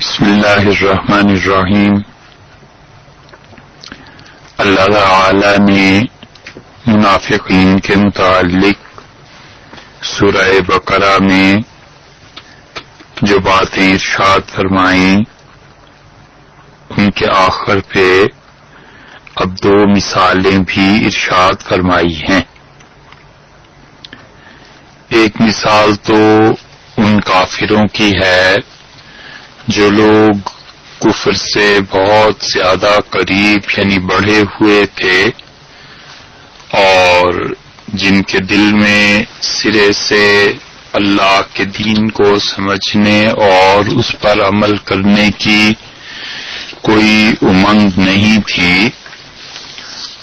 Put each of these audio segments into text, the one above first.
بسم اللہ الرحمن الرحیم۔ اللہ تعالی نے منافقین کے متعلق سورہ بقرہ میں جو باتیں ارشاد فرمائیں ان کے آخر پہ اب دو مثالیں بھی ارشاد فرمائی ہیں۔ ایک مثال تو ان کافروں کی ہے جو لوگ کفر سے بہت زیادہ قریب یعنی بڑھے ہوئے تھے اور جن کے دل میں سرے سے اللہ کے دین کو سمجھنے اور اس پر عمل کرنے کی کوئی امنگ نہیں تھی۔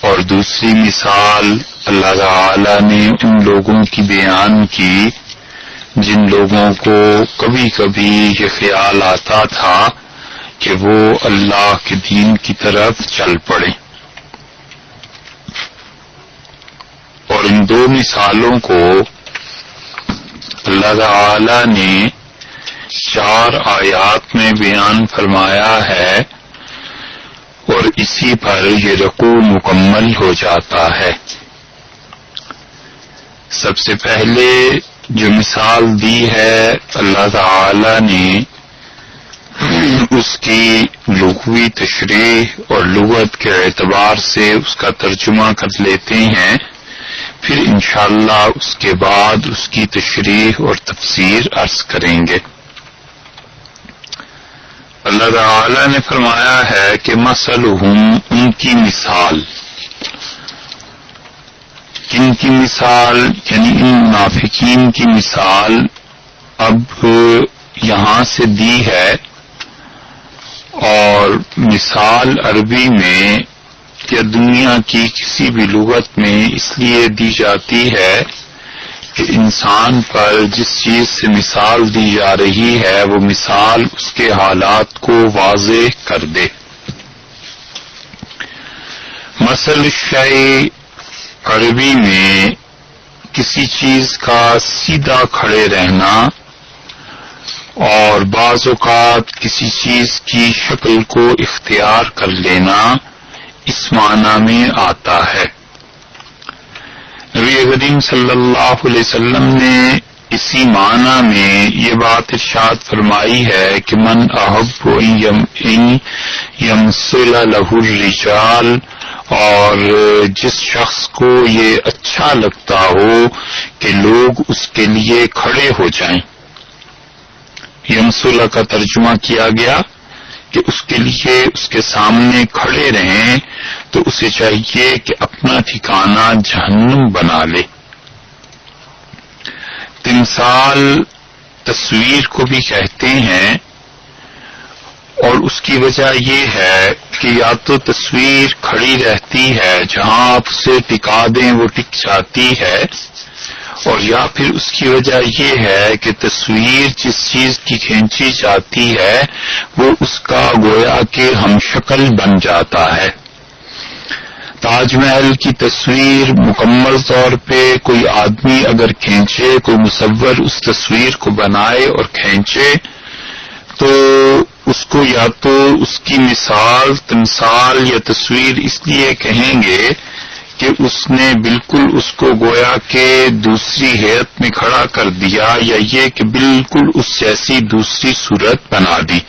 اور دوسری مثال اللہ تعالی نے ان لوگوں کی بیان کی جن لوگوں کو کبھی کبھی یہ خیال آتا تھا کہ وہ اللہ کے دین کی طرف چل پڑیں، اور ان دو مثالوں کو اللہ تعالی نے 4 آیات میں بیان فرمایا ہے اور اسی پر یہ رکوع مکمل ہو جاتا ہے۔ سب سے پہلے جو مثال دی ہے اللہ تعالی نے اس کی لغوی تشریح اور لغت کے اعتبار سے اس کا ترجمہ کر لیتے ہیں، پھر انشاءاللہ اس کے بعد اس کی تشریح اور تفسیر عرض کریں گے۔ اللہ تعالی نے فرمایا ہے کہ مثلہم، ان کی مثال، ان کی مثال یعنی ان منافقین کی مثال اب یہاں سے دی ہے، اور مثال عربی میں یا دنیا کی کسی بھی لغت میں اس لیے دی جاتی ہے کہ انسان پر جس چیز سے مثال دی جا رہی ہے وہ مثال اس کے حالات کو واضح کر دے۔ مثل الشیء عربی میں کسی چیز کا سیدھا کھڑے رہنا اور بعض اوقات کسی چیز کی شکل کو اختیار کر لینا اس معنی میں آتا ہے۔ نبی کریم صلی اللہ علیہ وسلم نے اسی معنی میں یہ بات ارشاد فرمائی ہے کہ من احب ان یمثل لہ الرجال، اور جس شخص کو یہ اچھا لگتا ہو کہ لوگ اس کے لیے کھڑے ہو جائیں۔ یمثل کا ترجمہ کیا گیا کہ اس کے لیے اس کے سامنے کھڑے رہیں، تو اسے چاہیے کہ اپنا ٹھکانہ جہنم بنا لے۔ تمثال تصویر کو بھی کہتے ہیں، اور اس کی وجہ یہ ہے کہ یا تو تصویر کھڑی رہتی ہے جہاں آپ اسے ٹکا دیں وہ ٹک جاتی ہے، اور یا پھر اس کی وجہ یہ ہے کہ تصویر جس چیز کی کھینچی جاتی ہے وہ اس کا گویا کہ ہم شکل بن جاتا ہے۔ تاج محل کی تصویر مکمل طور پہ کوئی آدمی اگر کھینچے، کوئی مصور اس تصویر کو بنائے اور کھینچے، تو اس کو یا تو اس کی مثال، تمثال یا تصویر اس لیے کہیں گے کہ اس نے بالکل اس کو گویا کہ دوسری ہیئت میں کھڑا کر دیا، یا یہ کہ بالکل اس جیسی دوسری صورت بنا دی۔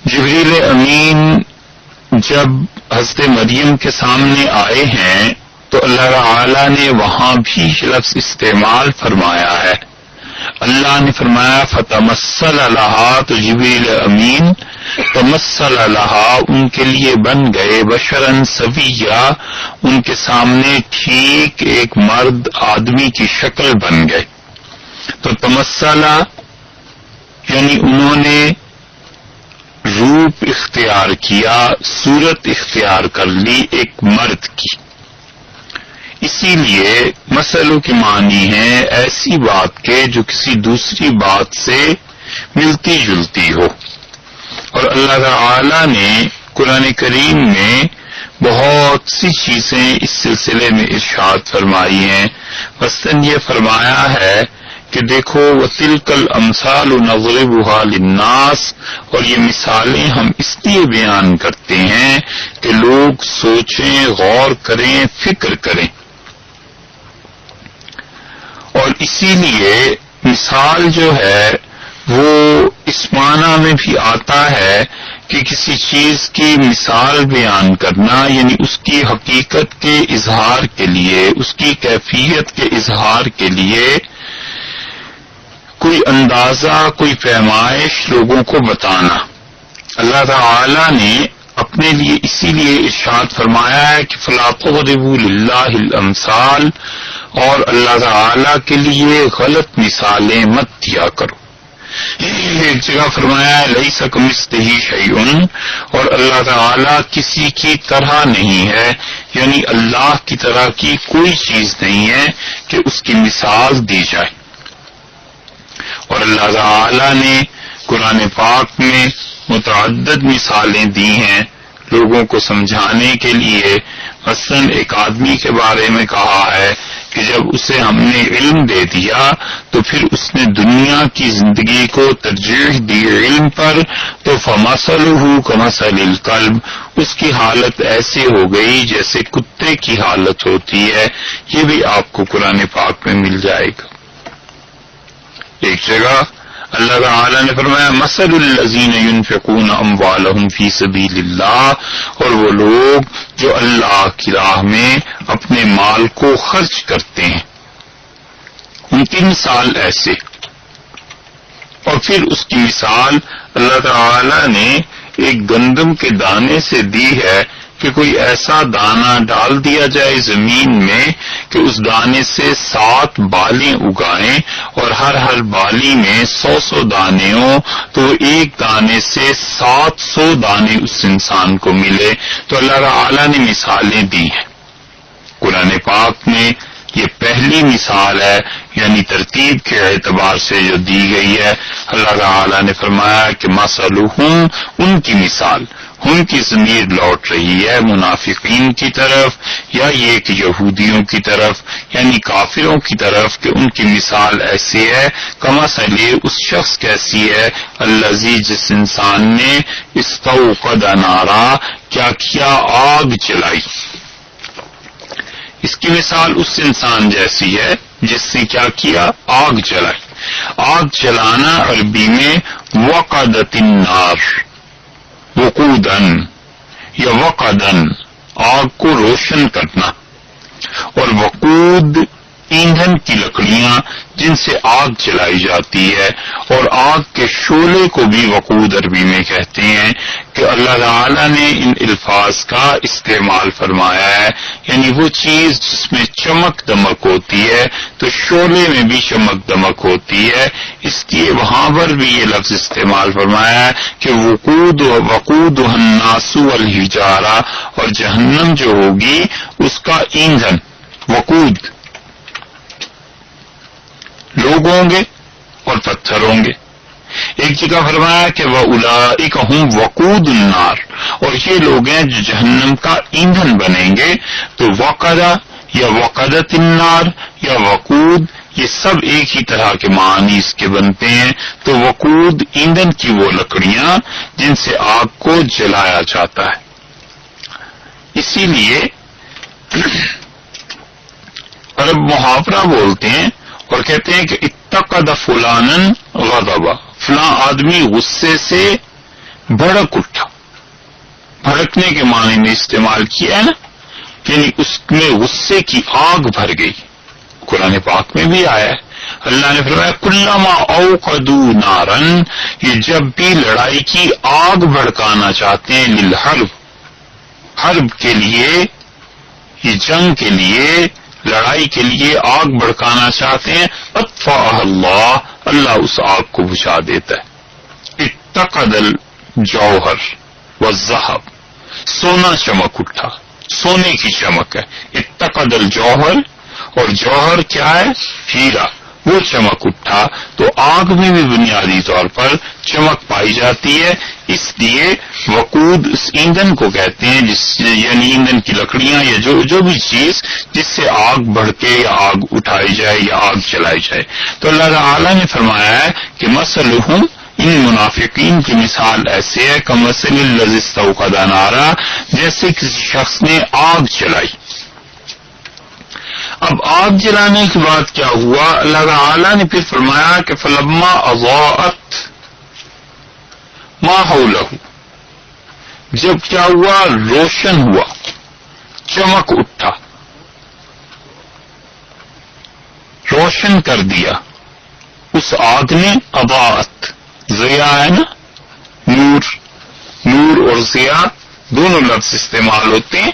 جبریل امین جب حضرت مریم کے سامنے آئے ہیں تو اللہ تعالی نے وہاں بھی لفظ استعمال فرمایا ہے۔ اللہ نے فرمایا فتمثل لہا، تو جبریل امین تمثل لہا ان کے لیے بن گئے بشرا سویا، ان کے سامنے ٹھیک ایک مرد آدمی کی شکل بن گئے۔ تو تمثل یعنی انہوں نے روپ اختیار کیا، صورت اختیار کر لی ایک مرد کی۔ اسی لیے مثلوں کے معنی ہیں ایسی بات کے جو کسی دوسری بات سے ملتی جلتی ہو، اور اللہ تعالی نے قرآن کریم میں بہت سی چیزیں اس سلسلے میں ارشاد فرمائی ہیں۔ مثلاً یہ فرمایا ہے کہ دیکھو وَتِلْكَ الْأَمْثَالُ نَضْرِبُهَا لِلنَّاسِ، اور یہ مثالیں ہم اس لیے بیان کرتے ہیں کہ لوگ سوچیں، غور کریں، فکر کریں. اور اسی لیے مثال جو ہے وہ اس معنی میں بھی آتا ہے کہ کسی چیز کی مثال بیان کرنا یعنی اس کی حقیقت کے اظہار کے لیے، اس کی کیفیت کے اظہار کے لیے کوئی اندازہ، کوئی پیمائش لوگوں کو بتانا. اللہ تعالی نے اپنے لیے اسی لیے ارشاد فرمایا ہے کہ فَلَا تَضْرِبُوا لِلَّهِ الْأَمْثَالَ، اور اللہ تعالی کے لیے غلط مثالیں مت دیا کرو. ایک جگہ فرمایا ہے لَيْسَ كَمِثْلِهِ شَيْءٌ، اور اللہ تعالی کسی کی طرح نہیں ہے، یعنی اللہ کی طرح کی کوئی چیز نہیں ہے کہ اس کی مثال دی جائے. اور اللہ تعالی نے قرآن پاک میں متعدد مثالیں دی ہیں لوگوں کو سمجھانے کے لیے. مثلا ایک آدمی کے بارے میں کہا ہے کہ جب اسے ہم نے علم دے دیا تو پھر اس نے دنیا کی زندگی کو ترجیح دی علم پر، تو فَمَثَلُهُ كَمَثَلِ الْكَلْبِ، اس کی حالت ایسے ہو گئی جیسے کتے کی حالت ہوتی ہے. یہ بھی آپ کو قرآن پاک میں مل جائے گا. ایک جگہ اللہ تعالی نے فرمایا مثل الذین ينفقون اموالهم فی سبیل اللہ، اور وہ لوگ جو اللہ کی راہ میں اپنے مال کو خرچ کرتے ہیں ان کی مثال ایسے. اور پھر اس کی مثال اللہ تعالی نے ایک گندم کے دانے سے دی ہے کہ کوئی ایسا دانہ ڈال دیا جائے زمین میں کہ اس دانے سے 7 بالیں اگائیں اور ہر بالی میں 100 دانے ہوں، تو ایک دانے سے 700 دانے اس انسان کو ملے. تو اللہ تعالی نے مثالیں دی ہیں. قرآن پاک میں یہ پہلی مثال ہے، یعنی ترتیب کے اعتبار سے جو دی گئی ہے. اللہ تعالی نے فرمایا کہ مثلہم، ان کی مثال، ان کی ضمیر لوٹ رہی ہے منافقین کی طرف یا یہ کہ یہودیوں کی طرف یعنی کافروں کی طرف، کہ ان کی مثال ایسی ہے کمثل، اس شخص کیسی ہے الذی، جس انسان نے استوقد نارا، کیا کیا، آگ جلائی. اس کی مثال اس انسان جیسی ہے جس نے کیا کیا، آگ جلائی. آگ جلانا عربی میں وقدت النار، وقودن یا وقدن، آگ کو روشن کرنا. اور وقود ایندھن کی لکڑیاں جن سے آگ جلائی جاتی ہے، اور آگ کے شعلے کو بھی وقود عربی میں کہتے ہیں. کہ اللہ تعالی نے ان الفاظ کا استعمال فرمایا ہے، یعنی وہ چیز جس میں چمک دمک ہوتی ہے تو شعلے میں بھی چمک دمک ہوتی ہے، اس لیے وہاں پر بھی یہ لفظ استعمال فرمایا ہے کہ وقود الناس والحجارہ، اور جہنم جو ہوگی اس کا ایندھن وقود لوگ ہوں گے اور پتھر ہوں گے. ایک جگہ فرمایا کہ وَأُولَئِكَ هُمْ وَقُودُ النَّارِ، اور یہ لوگ ہیں جو جہنم کا ایندھن بنیں گے. تو وقدا یا وقدت النار یا وقود، یہ سب ایک ہی طرح کے معنی اس کے بنتے ہیں. تو وقود ایندھن کی وہ لکڑیاں جن سے آگ کو جلایا جاتا ہے. اسی لیے عرب محاورہ بولتے ہیں اور کہتے ہیں کہ اتقد فلانن غضبا، فلاں آدمی غصے سے بھڑک اٹھا. بھڑکنے کے معنی میں استعمال کیا ہے نا، یعنی اس میں غصے کی آگ بھر گئی. قرآن پاک میں بھی آیا ہے، اللہ نے فرمایا کلما اوقدوا نارن، یہ جب بھی لڑائی کی آگ بھڑکانا چاہتے ہیں، للحرب، حرب کے لیے، یہ جنگ کے لیے، لڑائی کے لیے آگ بھڑکانا چاہتے ہیں، اطفاء اللہ، اللہ اس آگ کو بجھا دیتا ہے. اتقد الجوہر والذہب، سونا چمک اٹھا، سونے کی چمک ہے. اتقد الجوہر، اور جوہر کیا ہے، ہیرا، وہ چمک اٹھا. تو آگ میں بھی بنیادی طور پر چمک پائی جاتی ہے. اس لیے وقود اس ایندھن کو کہتے ہیں یعنی ایندھن کی لکڑیاں یا جو بھی چیز جس سے آگ بھڑکے یا آگ اٹھائی جائے یا آگ چلائی جائے. تو اللہ تعالی نے فرمایا ہے کہ مثلہم ان منافقین کی مثال ایسے ہے کمثل الذی استوقد نارا، جیسے کسی شخص نے آگ چلائی. اب آگ جلانے کے بعد کیا ہوا؟ اللہ تعالی نے پھر فرمایا کہ فلما اضاءت ما حولہ، جب کیا ہوا؟ روشن ہوا، چمک اٹھا، روشن کر دیا اس آگ نے. اضاءت ضیاء ہے نا، نور اور ضیاء دونوں لفظ استعمال ہوتے ہیں.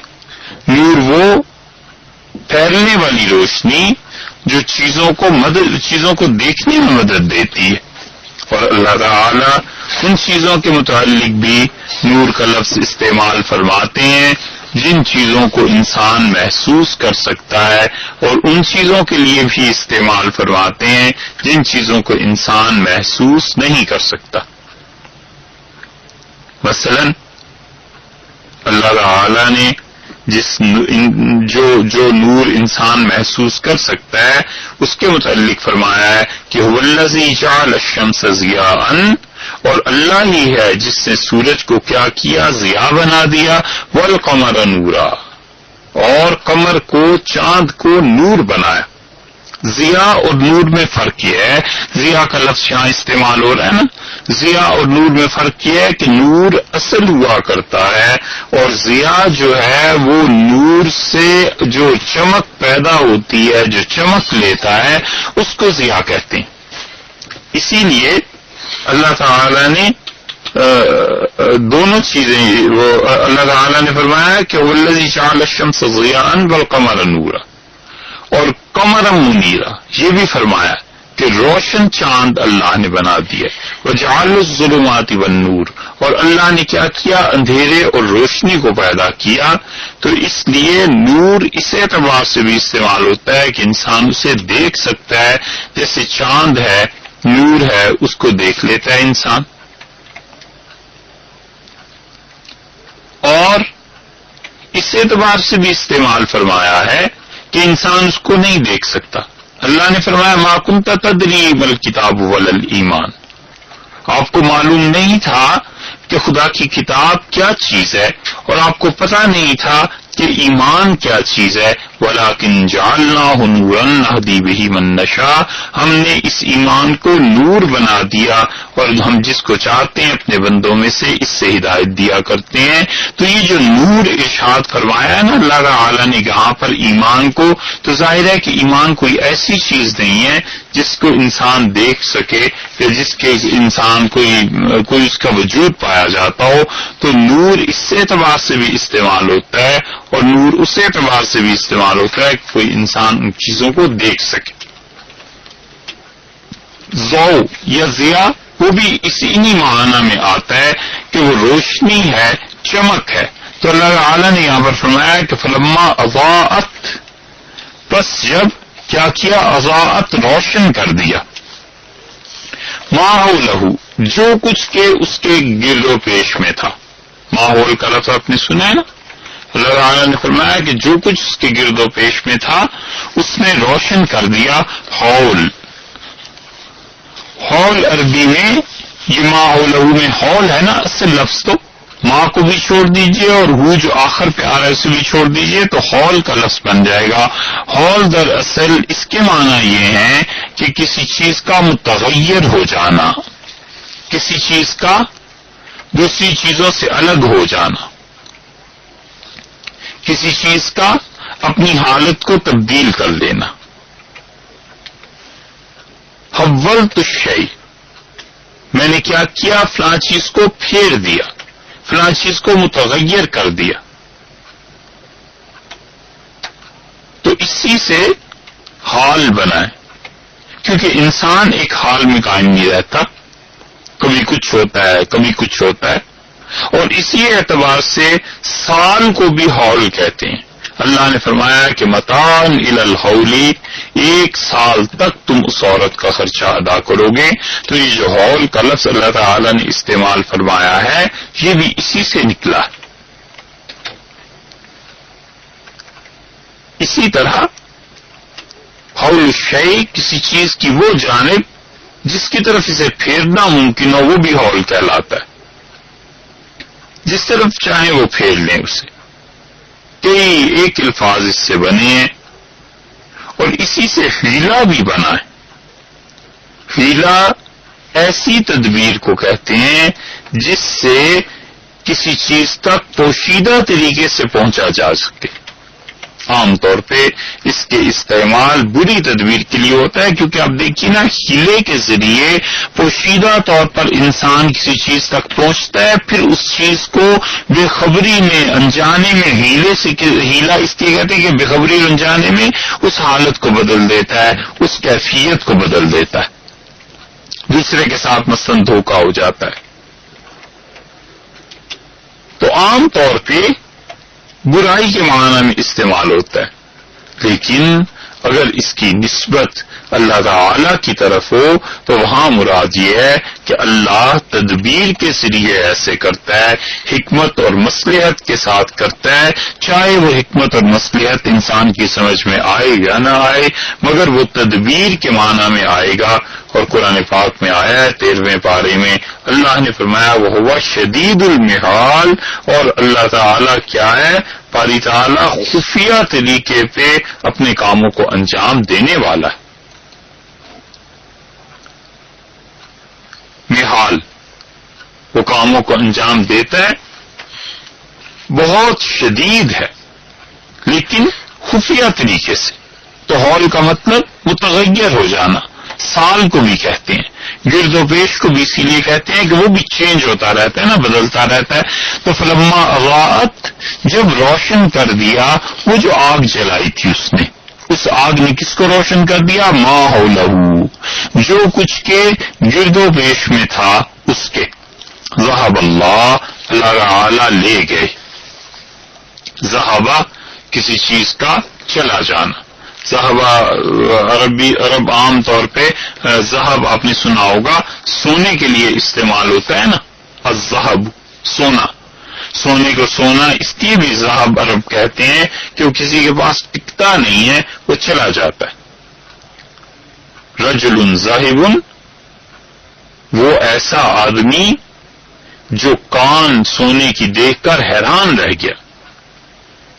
نور وہ پھیلنے والی روشنی جو چیزوں کو دیکھنے میں مدد دیتی ہے، اور اللہ تعالی ان چیزوں کے متعلق بھی نور کا لفظ استعمال فرماتے ہیں جن چیزوں کو انسان محسوس کر سکتا ہے، اور ان چیزوں کے لیے بھی استعمال فرماتے ہیں جن چیزوں کو انسان محسوس نہیں کر سکتا. مثلا اللہ تعالی نے جو نور انسان محسوس کر سکتا ہے اس کے متعلق فرمایا ہے کہ هو الذی جعل الشمس ضیاء، اور اللہ ہی ہے جس نے سورج کو کیا کیا؟ ضیاء بنا دیا. والقمر نورا، اور قمر کو، چاند کو نور بنایا. ضیاء اور نور میں فرق یہ ہے، ضیاء کا لفظ یہاں استعمال ہو رہا ہے نا، ضیاء اور نور میں فرق یہ ہے کہ نور اصل ہوا کرتا ہے، اور ضیاء جو ہے وہ نور سے جو چمک پیدا ہوتی ہے، جو چمک لیتا ہے، اس کو ضیاء کہتے ہیں. اسی لیے اللہ تعالی نے دونوں چیزیں، وہ اللہ تعالی نے فرمایا کہ والذی جعل الشمس ضیاء والقمر نورا، اور قمر منیرا یہ بھی فرمایا کہ روشن چاند اللہ نے بنا دیا. وجعل الظلمات والنور، اور اللہ نے کیا کیا؟ اندھیرے اور روشنی کو پیدا کیا. تو اس لیے نور اس اعتبار سے بھی استعمال ہوتا ہے کہ انسان اسے دیکھ سکتا ہے، جیسے چاند ہے، نور ہے، اس کو دیکھ لیتا ہے انسان. اور اس اعتبار سے بھی استعمال فرمایا ہے کہ انسان اس کو نہیں دیکھ سکتا. اللہ نے فرمایا ما کنت تدری ما الکتاب ولا الایمان، آپ کو معلوم نہیں تھا کہ خدا کی کتاب کیا چیز ہے، اور آپ کو پتہ نہیں تھا کہ ایمان کیا چیز ہے. وَلَكِنْ جَعَلْنَاهُ نُورًا نَهْدِي بِهِ مَن نَّشَاءُ، ہم نے اس ایمان کو نور بنا دیا، اور ہم جس کو چاہتے ہیں اپنے بندوں میں سے اس سے ہدایت دیا کرتے ہیں. تو یہ جو نور ارشاد فرمایا ہے نا اللہ تعالی نے یہاں پر ایمان کو، تو ظاہر ہے کہ ایمان کوئی ایسی چیز نہیں ہے جس کو انسان دیکھ سکے یا جس کے انسان کوئی اس کا وجود پایا جاتا ہو. تو نور اس اعتبار سے بھی استعمال ہوتا ہے، اور نور اس اعتبار سے بھی استعمال ہوتا ہے کہ کوئی انسان ان چیزوں کو دیکھ سکے. ضوء یا ضیاء وہ بھی انہی معنی میں آتا ہے کہ وہ روشنی ہے، چمک ہے. تو اللہ تعالی نے یہاں پر فرمایا کہ فلما اضاءت، پس جب کیا کیا؟ اضاءت روشن کر دیا. ماحولہ جو کچھ کے اس کے گرد و پیش میں تھا. ماحول کا لفظ آپ نے سنا ہے نا، اللہ تعالی نے فرمایا کہ جو کچھ اس کے گرد و پیش میں تھا اس نے روشن کر دیا. حول عربی میں یہ ماحولہ میں حول ہے نا اصل لفظ، تو ماں کو بھی چھوڑ دیجئے اور ہو جو آخر پہ آ رہا ہے اسے بھی چھوڑ دیجئے تو حول کا لفظ بن جائے گا. حول دراصل اس کے معنی یہ ہے کہ کسی چیز کا متغیر ہو جانا، کسی چیز کا دوسری چیزوں سے الگ ہو جانا، کسی چیز کا اپنی حالت کو تبدیل کر دینا. حولت الشیء، میں نے کیا کیا؟ فلاں چیز کو پھیر دیا، فلاں چیز کو متغیر کر دیا. تو اسی سے حال بنا ہے، کیونکہ انسان ایک حال میں قائم نہیں رہتا، کبھی کچھ ہوتا ہے کبھی کچھ ہوتا ہے. اور اسی اعتبار سے سال کو بھی حول کہتے ہیں. اللہ نے فرمایا کہ متاعن الی الحول، 1 سال تک تم اس عورت کا خرچہ ادا کرو گے. تو یہ جو ہول کا لفظ اللہ تعالی نے استعمال فرمایا ہے یہ بھی اسی سے نکلا. اسی طرح حول الشیء کسی چیز کی وہ جانب جس کی طرف اسے پھیرنا ممکن ہو وہ بھی حول کہلاتا ہے. جس طرف چاہیں وہ پھیر لیں اسے. کئی ایک الفاظ اس سے بنے ہیں اور اسی سے حیلہ بھی بنا ہے. حیلہ ایسی تدبیر کو کہتے ہیں جس سے کسی چیز تک پوشیدہ طریقے سے پہنچا جا سکے. عام طور پہ اس کے استعمال بری تدبیر کے لیے ہوتا ہے کیونکہ آپ دیکھیے نا ہیلے کے ذریعے پوشیدہ طور پر انسان کسی چیز تک پہنچتا ہے پھر اس چیز کو بے خبری میں انجانے میں ہیلا اس لیے کہتے ہیں کہ بے خبری انجانے میں اس حالت کو بدل دیتا ہے اس کیفیت کو بدل دیتا ہے دوسرے کے ساتھ مثلاً دھوکہ ہو جاتا ہے. تو عام طور پہ برائی کے معنی میں استعمال ہوتا ہے لیکن اگر اس کی نسبت اللہ تعالی کی طرف ہو تو وہاں مراد یہ ہے کہ اللہ تدبیر کے ذریعے ایسے کرتا ہے حکمت اور مصلحت کے ساتھ کرتا ہے چاہے وہ حکمت اور مصلحت انسان کی سمجھ میں آئے یا نہ آئے مگر وہ تدبیر کے معنی میں آئے گا. اور قرآن پاک میں آیا ہے 13ویں پارے میں اللہ نے فرمایا وہ ہوا شدید المحال. اور اللہ تعالی کیا ہے باری تعالی خفیہ طریقے پہ اپنے کاموں کو انجام دینے والا ہے. محال وہ کاموں کو انجام دیتا ہے بہت شدید ہے لیکن خفیہ طریقے سے. تو حول کا مطلب متغیر ہو جانا. سال کو بھی کہتے ہیں گرد و پیش کو بھی اسی لیے کہتے ہیں کہ وہ بھی چینج ہوتا رہتا ہے نا بدلتا رہتا ہے. تو فلما اضاءت جب روشن کر دیا وہ جو آگ جلائی تھی اس آگ نے کس کو روشن کر دیا ما حولہ جو کچھ کے گرد و پیش میں تھا اس کے. ذہب اللہ تعالی لے گئے. ذہبہ کسی چیز کا چلا جانا. ذہبہ عرب عام طور پہ ذہب آپ نے سنا ہوگا سونے کے لیے استعمال ہوتا ہے نا. الذہب سونا. سونے کو سونا اس لیے بھی ذہب عرب کہتے ہیں کہ وہ کسی کے پاس ٹکتا نہیں ہے وہ چلا جاتا ہے. رجل ذاہب وہ ایسا آدمی جو کان سونے کی دیکھ کر حیران رہ گیا.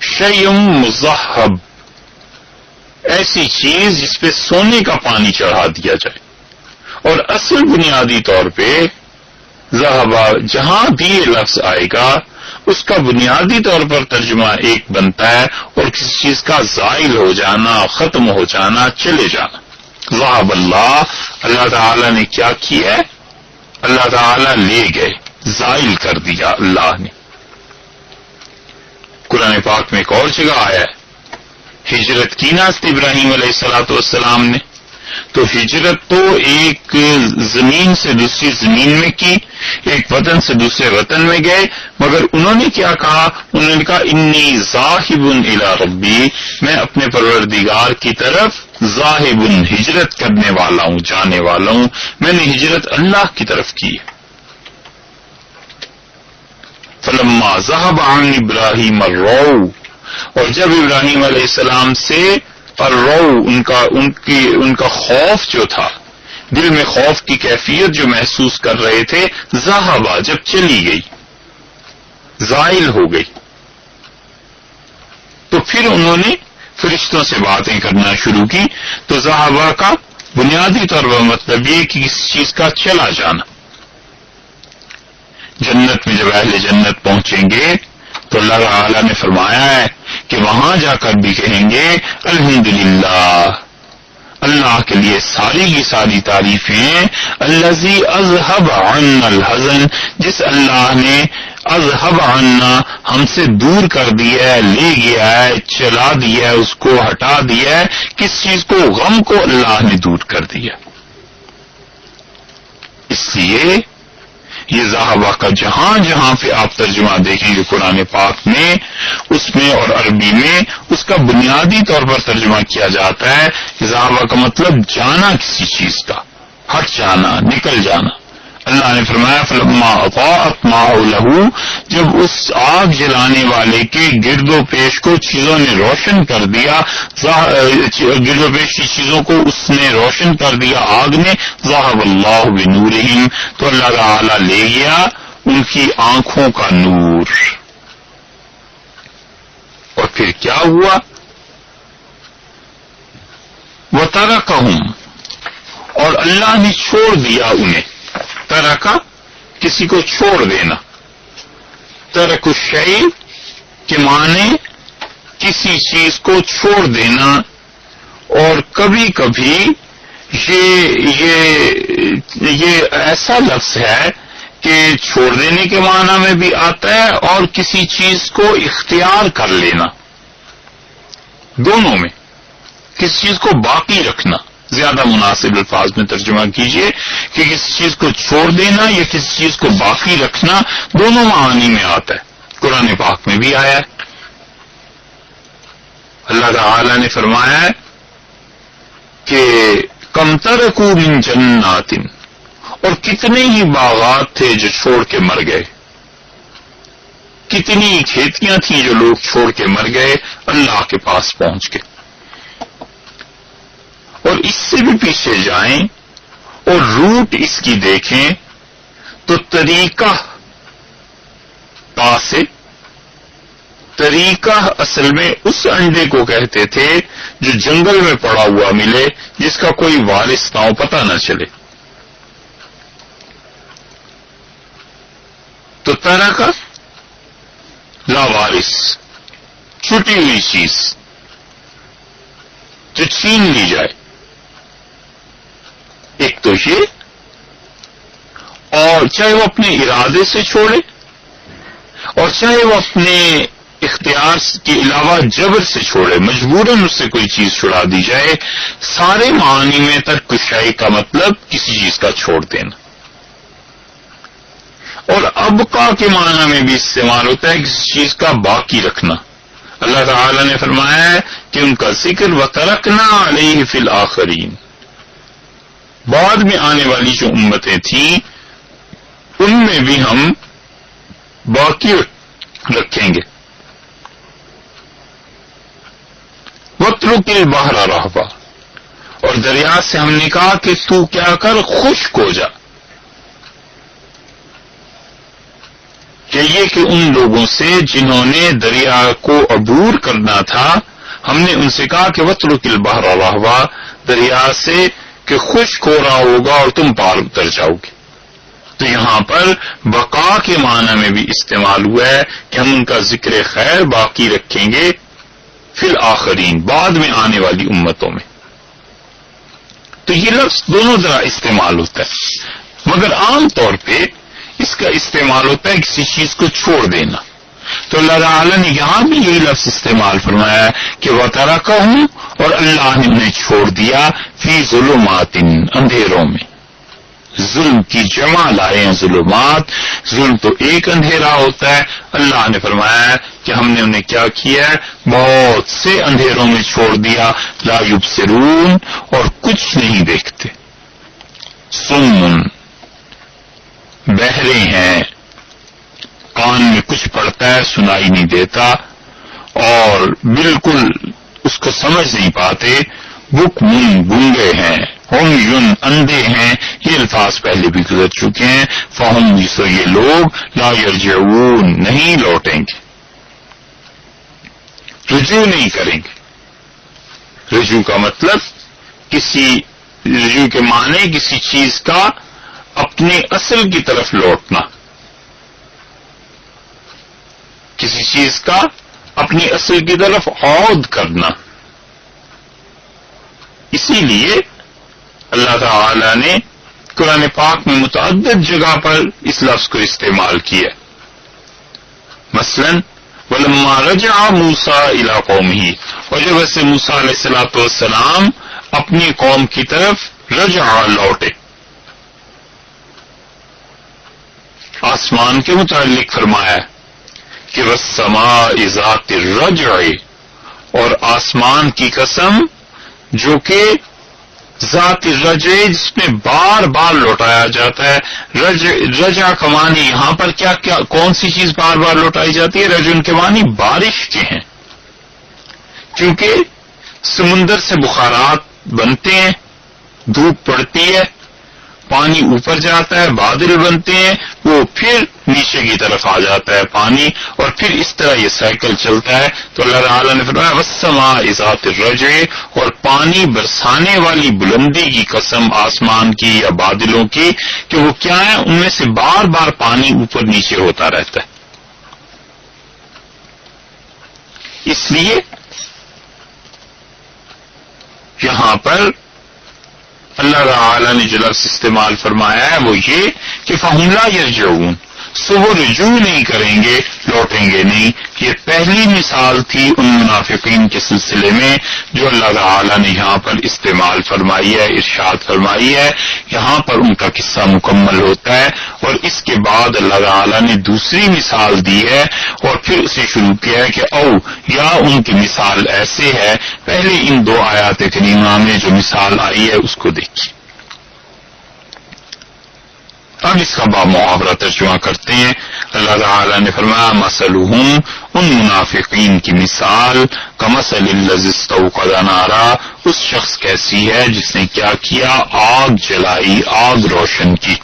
شیء مذہب ایسی چیز جس پہ سونے کا پانی چڑھا دیا جائے. اور اصل بنیادی طور پہ ذہبہ جہاں بھی یہ لفظ آئے گا اس کا بنیادی طور پر ترجمہ ایک بنتا ہے اور کسی چیز کا زائل ہو جانا ختم ہو جانا چلے جانا. ذہب اللہ تعالی نے کیا کیا ہے اللہ تعالی لے گئے زائل کر دیا اللہ نے. قرآن پاک میں ایک اور جگہ آیا ہے ہجرت کی نا ابراہیم علیہ الصلوۃ والسلام نے. تو ہجرت تو ایک زمین سے دوسری زمین میں کی ایک وطن سے دوسرے وطن میں گئے مگر انہوں نے کیا کہا انہوں نے کہا انی ذاہب الی ربی میں اپنے پروردگار کی طرف ذاہب ہجرت کرنے والا ہوں جانے والا ہوں. میں نے ہجرت اللہ کی طرف کی. فلما ذهب عن ابراہیم الرو اور جب ابراہیم علیہ السلام سے الرو ان کا خوف جو تھا دل میں خوف کی کیفیت جو محسوس کر رہے تھے ذہبا جب چلی گئی زائل ہو گئی تو پھر انہوں نے فرشتوں سے باتیں کرنا شروع کی. تو ذہبا کا بنیادی طور پر مطلب یہ کہ کسی چیز کا چلا جانا. جنت میں جب اہل جنت پہنچیں گے تو اللہ تعالی نے فرمایا ہے کہ وہاں جا کر بھی کہیں گے الحمدللہ اللہ کے لیے ساری کی ساری تعریفیں الذی اذهب عنا الحزن جس اللہ نے اذهب عنا ہم سے دور کر دیا ہے لے گیا ہے چلا دیا ہے اس کو ہٹا دیا ہے. کس چیز کو غم کو اللہ نے دور کر دیا. اس لیے یہ ذہبہ کا جہاں جہاں پہ آپ ترجمہ دیکھیں گے قرآن پاک میں، اس میں اور عربی میں اس کا بنیادی طور پر ترجمہ کیا جاتا ہے کہ ذہبہ کا مطلب جانا کسی چیز کا، ہٹ جانا، نکل جانا۔ اللہ نے فرمایا فلما اضاءت ما حوله، جب اس آگ جلانے والے کے گرد و پیش کو چیزوں نے روشن کر دیا، گرد و پیش کی چیزوں کو اس نے روشن کر دیا آگ نے، ذهب اللہ بنورہم، تو اللہ تعالی لے گیا ان کی آنکھوں کا نور۔ اور پھر کیا ہوا؟ وَتَرَكَهُمْ، اور اللہ نے چھوڑ دیا انہیں۔ ترکا کسی کو چھوڑ دینا، ترک الشیء کے معنی کسی چیز کو چھوڑ دینا، اور کبھی کبھی یہ ایسا لفظ ہے کہ چھوڑ دینے کے معنی میں بھی آتا ہے اور کسی چیز کو اختیار کر لینا، دونوں میں۔ کسی چیز کو باقی رکھنا زیادہ مناسب الفاظ میں ترجمہ کیجئے کہ کسی چیز کو چھوڑ دینا یا کسی چیز کو باقی رکھنا، دونوں معانی میں آتا ہے، قرآن پاک میں بھی آیا ہے۔ اللہ تعالی نے فرمایا ہے کہ کم ترکوا من جنات، اور کتنے ہی باغات تھے جو چھوڑ کے مر گئے، کتنی کھیتیاں تھیں جو لوگ چھوڑ کے مر گئے اللہ کے پاس پہنچ کے۔ اور اس سے بھی پیچھے جائیں اور روٹ اس کی دیکھیں تو طریقہ کا سے، طریقہ اصل میں اس انڈے کو کہتے تھے جو جنگل میں پڑا ہوا ملے، جس کا کوئی وارث نہ ہو، پتہ نہ چلے، تو طرح کا لاوارث، چھٹی ہوئی چیز جو چھین لی جائے، ایک تو یہ، اور چاہے وہ اپنے ارادے سے چھوڑے اور چاہے وہ اپنے اختیار کے علاوہ جبر سے چھوڑے، مجبوراً اس سے کوئی چیز چھڑا دی جائے، سارے معنی میں ترک الشیء کا مطلب کسی چیز کا چھوڑ دینا۔ اور ابقا کے معنی میں بھی استعمال ہوتا ہے کسی چیز کا باقی رکھنا۔ اللہ تعالی نے فرمایا ہے کہ ان کا ذکر وَتَرَكْنَا عَلَيْهِ فِي الْآخَرِينَ، بعد میں آنے والی جو امتیں تھیں ان میں بھی ہم باقی رکھیں گے۔ وَاتْرُكِ الْبَحْرَ رَهْوًا، اور دریا سے ہم نے کہا کہ تو کیا کر، خشک ہو جا، کہ یہ کہ ان لوگوں سے جنہوں نے دریا کو عبور کرنا تھا، ہم نے ان سے کہا کہ وَاتْرُكِ الْبَحْرَ رَهْوًا، دریا سے کہ خشک ہو رہا ہوگا اور تم پار اتر جاؤ گے۔ تو یہاں پر بقا کے معنی میں بھی استعمال ہوا ہے کہ ہم ان کا ذکر خیر باقی رکھیں گے فی الآخرین، بعد میں آنے والی امتوں میں۔ تو یہ لفظ دونوں طرح استعمال ہوتا ہے، مگر عام طور پہ اس کا استعمال ہوتا ہے کسی چیز کو چھوڑ دینا۔ تو اللہ تعالیٰ نے یہاں بھی یہی لفظ استعمال فرمایا ہے کہ وَتَرَكَهُمْ، اور اللہ نے انہیں چھوڑ دیا فی ظلمات، اندھیروں میں۔ ظلم کی جمع لائے ہیں ظلمات، ظلم تو ایک اندھیرا ہوتا ہے، اللہ نے فرمایا کہ ہم نے انہیں کیا کیا ہے، بہت سے اندھیروں میں چھوڑ دیا، لا یبصرون، اور کچھ نہیں دیکھتے، صم، بہرے ہیں، کان میں کچھ پڑتا ہے سنائی نہیں دیتا اور بالکل اس کو سمجھ نہیں پاتے، بکم، گنگے ہیں، ہم یون، اندھے ہیں، یہ الفاظ پہلے بھی گزر چکے ہیں، فہم، سو یہ لوگ لا یرجعون، نہیں لوٹیں گے، رجوع نہیں کریں گے۔ رجوع کا مطلب رجوع کے معنی کسی چیز کا اپنے اصل کی طرف لوٹنا، کسی چیز کا اپنی اصل کی طرف عود کرنا۔ اسی لیے اللہ تعالی نے قرآن پاک میں متعدد جگہ پر اس لفظ کو استعمال کیا، مثلا وَلَمَّا رَجَعَ مُوسَىٰ إِلَىٰ قَوْمِهِ، اور جب ایسے موسیٰ علیہ السلام اپنی قوم کی طرف رجع، لوٹے، آسمان کے متعلق فرمایا ہے کہ والسماء ذات الرجع، اور آسمان کی قسم جو کہ ذات الرجع جس میں بار بار لوٹایا جاتا ہے. رجع کا معنی یہاں پر کیا کون سی چیز بار بار لوٹائی جاتی ہے؟ رجع کے معنی بارش کے ہیں، کیونکہ سمندر سے بخارات بنتے ہیں، دھوپ پڑتی ہے، پانی اوپر جاتا ہے، بادل بنتے ہیں، وہ پھر نیچے کی طرف آ جاتا ہے پانی، اور پھر اس طرح یہ سائیکل چلتا ہے. تو اللہ تعالیٰ نے فرمایا والسماء ذات الرجع، اور پانی برسانے والی بلندی کی قسم آسمان کی یا بادلوں کی کہ وہ کیا ہے، ان میں سے بار بار پانی اوپر نیچے ہوتا رہتا ہے. اس لیے یہاں پر اللہ تعالی نے جو لفظ استعمال فرمایا ہے وہ یہ کہ فَهُمْ لَا يَرْجِعُونَ، سو وہ رجوع نہیں کریں گے، لوٹیں گے نہیں. یہ پہلی مثال تھی ان منافقین کے سلسلے میں جو اللہ تعالی نے یہاں پر استعمال فرمائی ہے، ارشاد فرمائی ہے. یہاں پر ان کا قصہ مکمل ہوتا ہے، اور اس کے بعد اللہ تعالی نے دوسری مثال دی ہے اور پھر اسے شروع کیا ہے کہ یا ان کی مثال ایسے ہے. پہلے ان دو آیات کریمہ میں جو مثال آئی ہے اس کو دیکھیے. اب اس کا بامحاورہ ترجمہ کرتے ہیں. اللہ تعالی نے فرمایا مثلہم، ان منافقین کی مثال کمثل الذی استوقد نارا، اس شخص کیسی ہے جس نے کیا کیا، آگ جلائی، آگ روشن کی.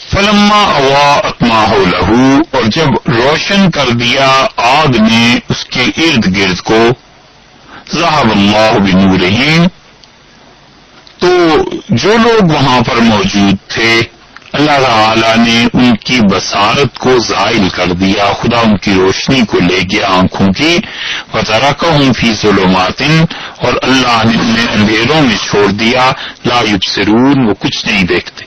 فلما اضاءت ما حولہ، اور جب روشن کر دیا آگ نے اس کے ارد گرد کو، ذهب اللہ بنورہم، تو جو لوگ وہاں پر موجود تھے اللہ تعالی نے ان کی بصارت کو زائل کر دیا، خدا ان کی روشنی کو لے گیا آنکھوں کی. وترکہم فی ظلمات، اور اللہ نے انہیں اندھیروں میں چھوڑ دیا، لا یبصرون، وہ کچھ نہیں دیکھتے.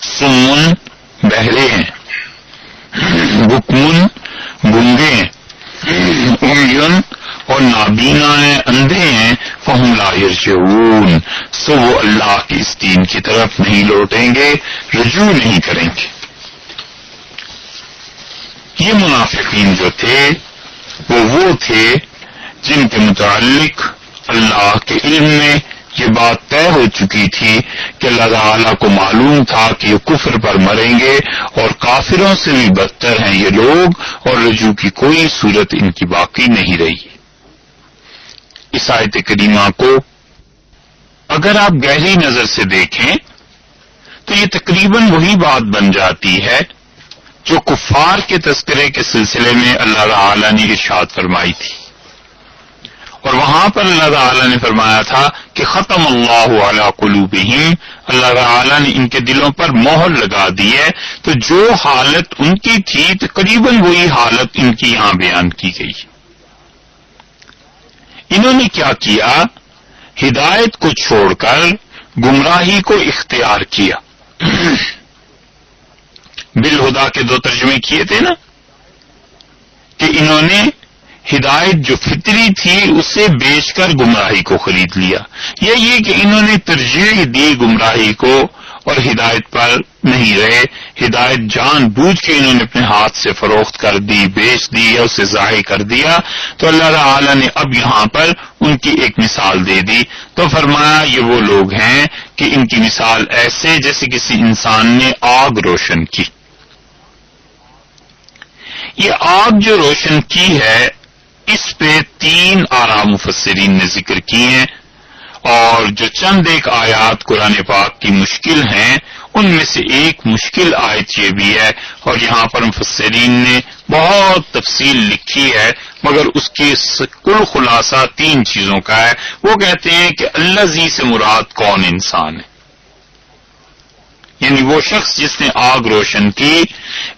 صم، بہرے ہیں، بکم، گنگے ہیں، عمیٌ، اور نابینا ہیں، اندھے ہیں. فہم لا یرجعون، سو وہ اللہ کی اس دین کی طرف نہیں لوٹیں گے، رجوع نہیں کریں گے. یہ منافقین جو تھے وہ تھے جن کے متعلق اللہ کے علم میں یہ بات طے ہو چکی تھی کہ اللہ تعالیٰ کو معلوم تھا کہ یہ کفر پر مریں گے اور کافروں سے بھی بدتر ہیں یہ لوگ، اور رجوع کی کوئی صورت ان کی باقی نہیں رہی. اس آیت کریمہ کو اگر آپ گہری نظر سے دیکھیں تو یہ تقریباً وہی بات بن جاتی ہے جو کفار کے تذکرے کے سلسلے میں اللہ تعالی نے ارشاد فرمائی تھی. اور وہاں پر اللہ تعالی نے فرمایا تھا کہ ختم اللہ علی قلوبہم، اللہ تعالی نے ان کے دلوں پر مہر لگا دی ہے. تو جو حالت ان کی تھی تقریباً وہی حالت ان کی یہاں بیان کی گئی. انہوں نے کیا کیا، ہدایت کو چھوڑ کر گمراہی کو اختیار کیا. بالہدا کے دو ترجمے کیے تھے نا، کہ انہوں نے ہدایت جو فطری تھی اسے بیچ کر گمراہی کو خرید لیا. یہ کہ انہوں نے ترجیح دی گمراہی کو اور ہدایت پر نہیں رہے. ہدایت جان بوجھ کے انہوں نے اپنے ہاتھ سے فروخت کر دی، بیچ دی یا اسے ضائع کر دیا. تو اللہ تعالی نے اب یہاں پر ان کی ایک مثال دے دی. تو فرمایا یہ وہ لوگ ہیں کہ ان کی مثال ایسے جیسے کسی انسان نے آگ روشن کی. یہ آگ جو روشن کی ہے اس پہ 3 آراء مفسرین نے ذکر کیے ہیں، اور جو چند ایک آیات قرآن پاک کی مشکل ہیں ان میں سے ایک مشکل آیت یہ بھی ہے، اور یہاں پر مفسرین نے بہت تفصیل لکھی ہے، مگر اس کی کل خلاصہ 3 چیزوں کا ہے. وہ کہتے ہیں کہ الذی سے مراد کون انسان ہے، یعنی وہ شخص جس نے آگ روشن کی.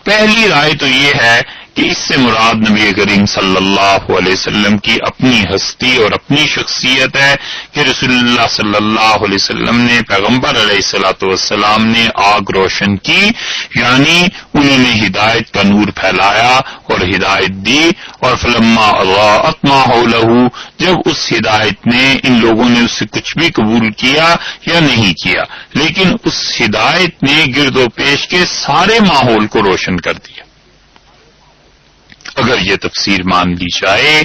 پہلی رائے تو یہ ہے کہ اس سے مراد نبی کریم صلی اللہ علیہ وسلم کی اپنی ہستی اور اپنی شخصیت ہے کہ رسول اللہ صلی اللہ علیہ وسلم نے پیغمبر علیہ الصلوۃ والسلام نے آگ روشن کی، یعنی انہوں نے ہدایت کا نور پھیلایا اور ہدایت دی، اور فلما اضاءت ما حوله، جب اس ہدایت نے ان لوگوں نے اس سے کچھ بھی قبول کیا یا نہیں کیا، لیکن اس ہدایت نے گرد و پیش کے سارے ماحول کو روشن کر دیا۔ اگر یہ تفسیر مان لی جائے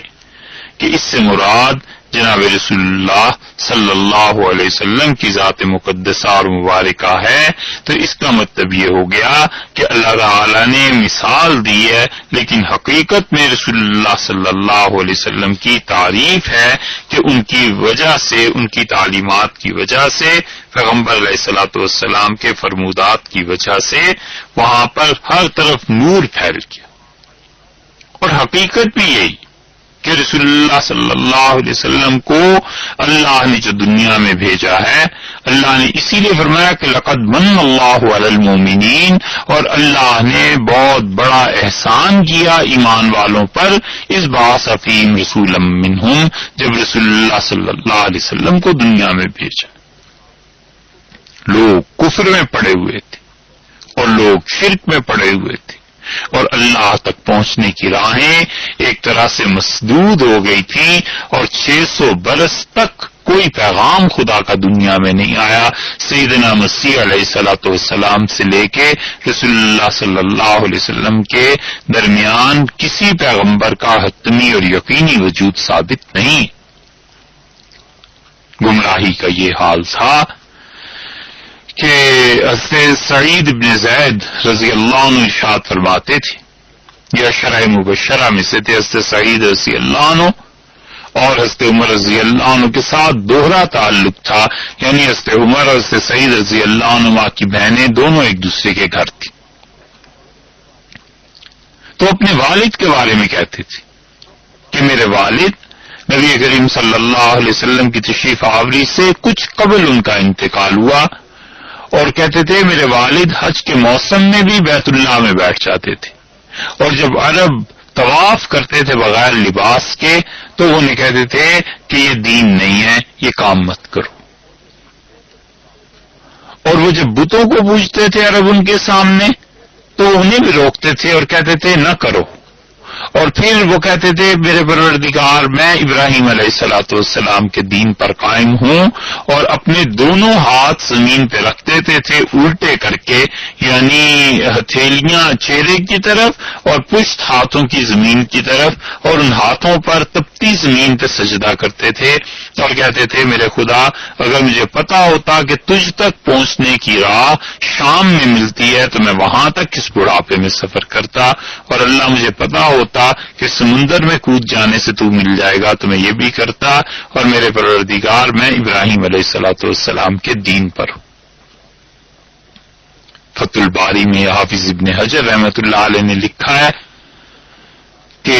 کہ اس سے مراد جناب رسول اللہ صلی اللہ علیہ وسلم کی ذات مقدسہ اور مبارکہ ہے، تو اس کا مطلب یہ ہو گیا کہ اللہ تعالی نے مثال دی ہے، لیکن حقیقت میں رسول اللہ صلی اللہ علیہ وسلم کی تعریف ہے کہ ان کی وجہ سے، ان کی تعلیمات کی وجہ سے، پیغمبر علیہ الصلوۃ والسلام کے فرمودات کی وجہ سے وہاں پر ہر طرف نور پھیل گیا۔ اور حقیقت بھی یہی کہ رسول اللہ صلی اللہ علیہ وسلم کو اللہ نے جو دنیا میں بھیجا ہے، اللہ نے اسی لیے فرمایا کہ لقد من اللہ علی المؤمنین، اور اللہ نے بہت بڑا احسان کیا ایمان والوں پر، اس بعث فیہم رسولا منہم، جب رسول اللہ صلی اللہ علیہ وسلم کو دنیا میں بھیجا۔ لوگ کفر میں پڑے ہوئے تھے اور لوگ شرک میں پڑے ہوئے تھے، اور اللہ تک پہنچنے کی راہیں ایک طرح سے مسدود ہو گئی تھی، اور 600 برس تک کوئی پیغام خدا کا دنیا میں نہیں آیا، سیدنا مسیح علیہ الصلوۃ والسلام سے لے کے رسول اللہ صلی اللہ علیہ وسلم کے درمیان کسی پیغمبر کا حتمی اور یقینی وجود ثابت نہیں۔ گمراہی کا یہ حال تھا کہ حضرت سعید بن زید رضی اللہ عنہ ارشاد فرماتے تھے، یہ شرح مبشرہ میں سے تھے، حضرت سعید رضی اللہ عنہ اور حضرت عمر رضی اللہ عنہ کے ساتھ دوہرا تعلق تھا، یعنی حضرت عمر اور حضرت سعید رضی اللہ عنہ کی بہنیں دونوں ایک دوسرے کے گھر تھیں، تو اپنے والد کے بارے میں کہتے تھے کہ میرے والد نبی کریم صلی اللہ علیہ وسلم کی تشریف آوری سے کچھ قبل ان کا انتقال ہوا، اور کہتے تھے میرے والد حج کے موسم میں بھی بیت اللہ میں بیٹھ جاتے تھے، اور جب عرب طواف کرتے تھے بغیر لباس کے تو وہ انہیں کہتے تھے کہ یہ دین نہیں ہے، یہ کام مت کرو، اور وہ جب بتوں کو پوجتے تھے عرب ان کے سامنے تو انہیں بھی روکتے تھے اور کہتے تھے نہ کرو، اور پھر وہ کہتے تھے میرے پروردگار میں ابراہیم علیہ الصلوۃ والسلام کے دین پر قائم ہوں، اور اپنے دونوں ہاتھ زمین پہ رکھ دیتے تھے الٹے کر کے، یعنی ہتھیلیاں چہرے کی طرف اور پشت ہاتھوں کی زمین کی طرف، اور ان ہاتھوں پر تپتی زمین پہ سجدہ کرتے تھے، اور کہتے تھے میرے خدا اگر مجھے پتا ہوتا کہ تجھ تک پہنچنے کی راہ شام میں ملتی ہے تو میں وہاں تک اس بڑھاپے میں سفر کرتا، اور اللہ مجھے پتا ہوتا کہ سمندر میں کود جانے سے تو مل جائے گا تو میں یہ بھی کرتا، اور میرے پروردگار میں ابراہیم علیہ الصلوۃ والسلام کے دین پر ہوں۔ فتح الباری میں حافظ ابن حجر رحمۃ اللہ علیہ نے لکھا ہے کہ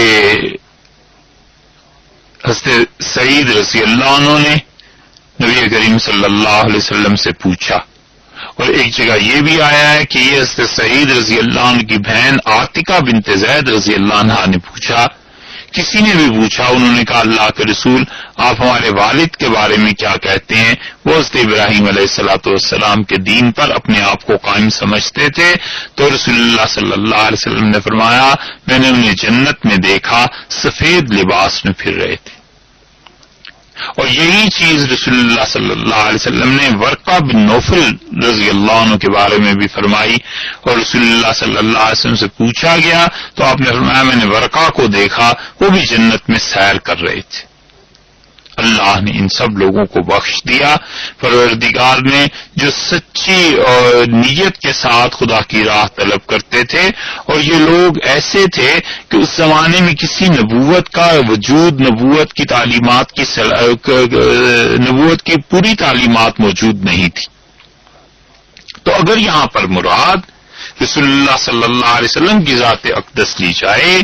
حضرت سعید رضی اللہ عنہ نے نبی کریم صلی اللہ علیہ وسلم سے پوچھا، اور ایک جگہ یہ بھی آیا ہے کہ یہ حضرت سعید رضی اللہ عنہ کی بہن عاتقہ بنت زید رضی اللہ عنہ نے پوچھا، کسی نے بھی پوچھا، انہوں نے کہا اللہ کے رسول آپ ہمارے والد کے بارے میں کیا کہتے ہیں؟ وہ حضرت ابراہیم علیہ الصلوۃ والسلام کے دین پر اپنے آپ کو قائم سمجھتے تھے، تو رسول اللہ صلی اللہ علیہ وسلم نے فرمایا میں نے انہیں جنت میں دیکھا سفید لباس میں پھر رہے تھے، اور یہی چیز رسول اللہ صلی اللہ علیہ وسلم نے ورقہ بن نوفل رضی اللہ عنہ کے بارے میں بھی فرمائی، اور رسول اللہ صلی اللہ علیہ وسلم سے پوچھا گیا تو آپ نے فرمایا میں نے ورقہ کو دیکھا وہ بھی جنت میں سیر کر رہے تھے۔ اللہ نے ان سب لوگوں کو بخش دیا، پروردگار نے جو سچی اور نیت کے ساتھ خدا کی راہ طلب کرتے تھے، اور یہ لوگ ایسے تھے کہ اس زمانے میں کسی نبوت کا وجود، نبوت کی تعلیمات کی نبوت کی پوری تعلیمات موجود نہیں تھی، تو اگر یہاں پر مراد رسول اللہ صلی اللہ علیہ وسلم کی ذات اقدس لی جائے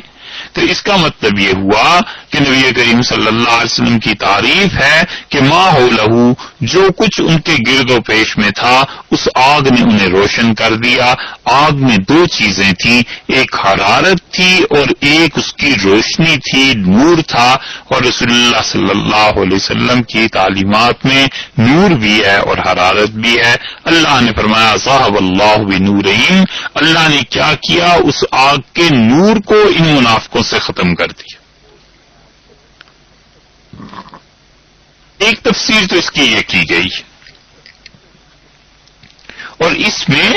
تو اس کا مطلب یہ ہوا کہ نبی کریم صلی اللہ علیہ وسلم کی تعریف ہے کہ ما حولہ، جو کچھ ان کے گرد و پیش میں تھا اس آگ نے انہیں روشن کر دیا۔ آگ میں دو چیزیں تھیں، ایک حرارت تھی اور ایک اس کی روشنی تھی، نور تھا، اور رسول اللہ صلی اللہ علیہ وسلم کی تعلیمات میں نور بھی ہے اور حرارت بھی ہے۔ اللہ نے فرمایا ذهب اللہ بنورہم، اللہ نے کیا کیا، اس آگ کے نور کو ان منافقوں سے ختم کر دیا۔ ایک تفسیر تو اس کی یہ کی گئی، اور اس میں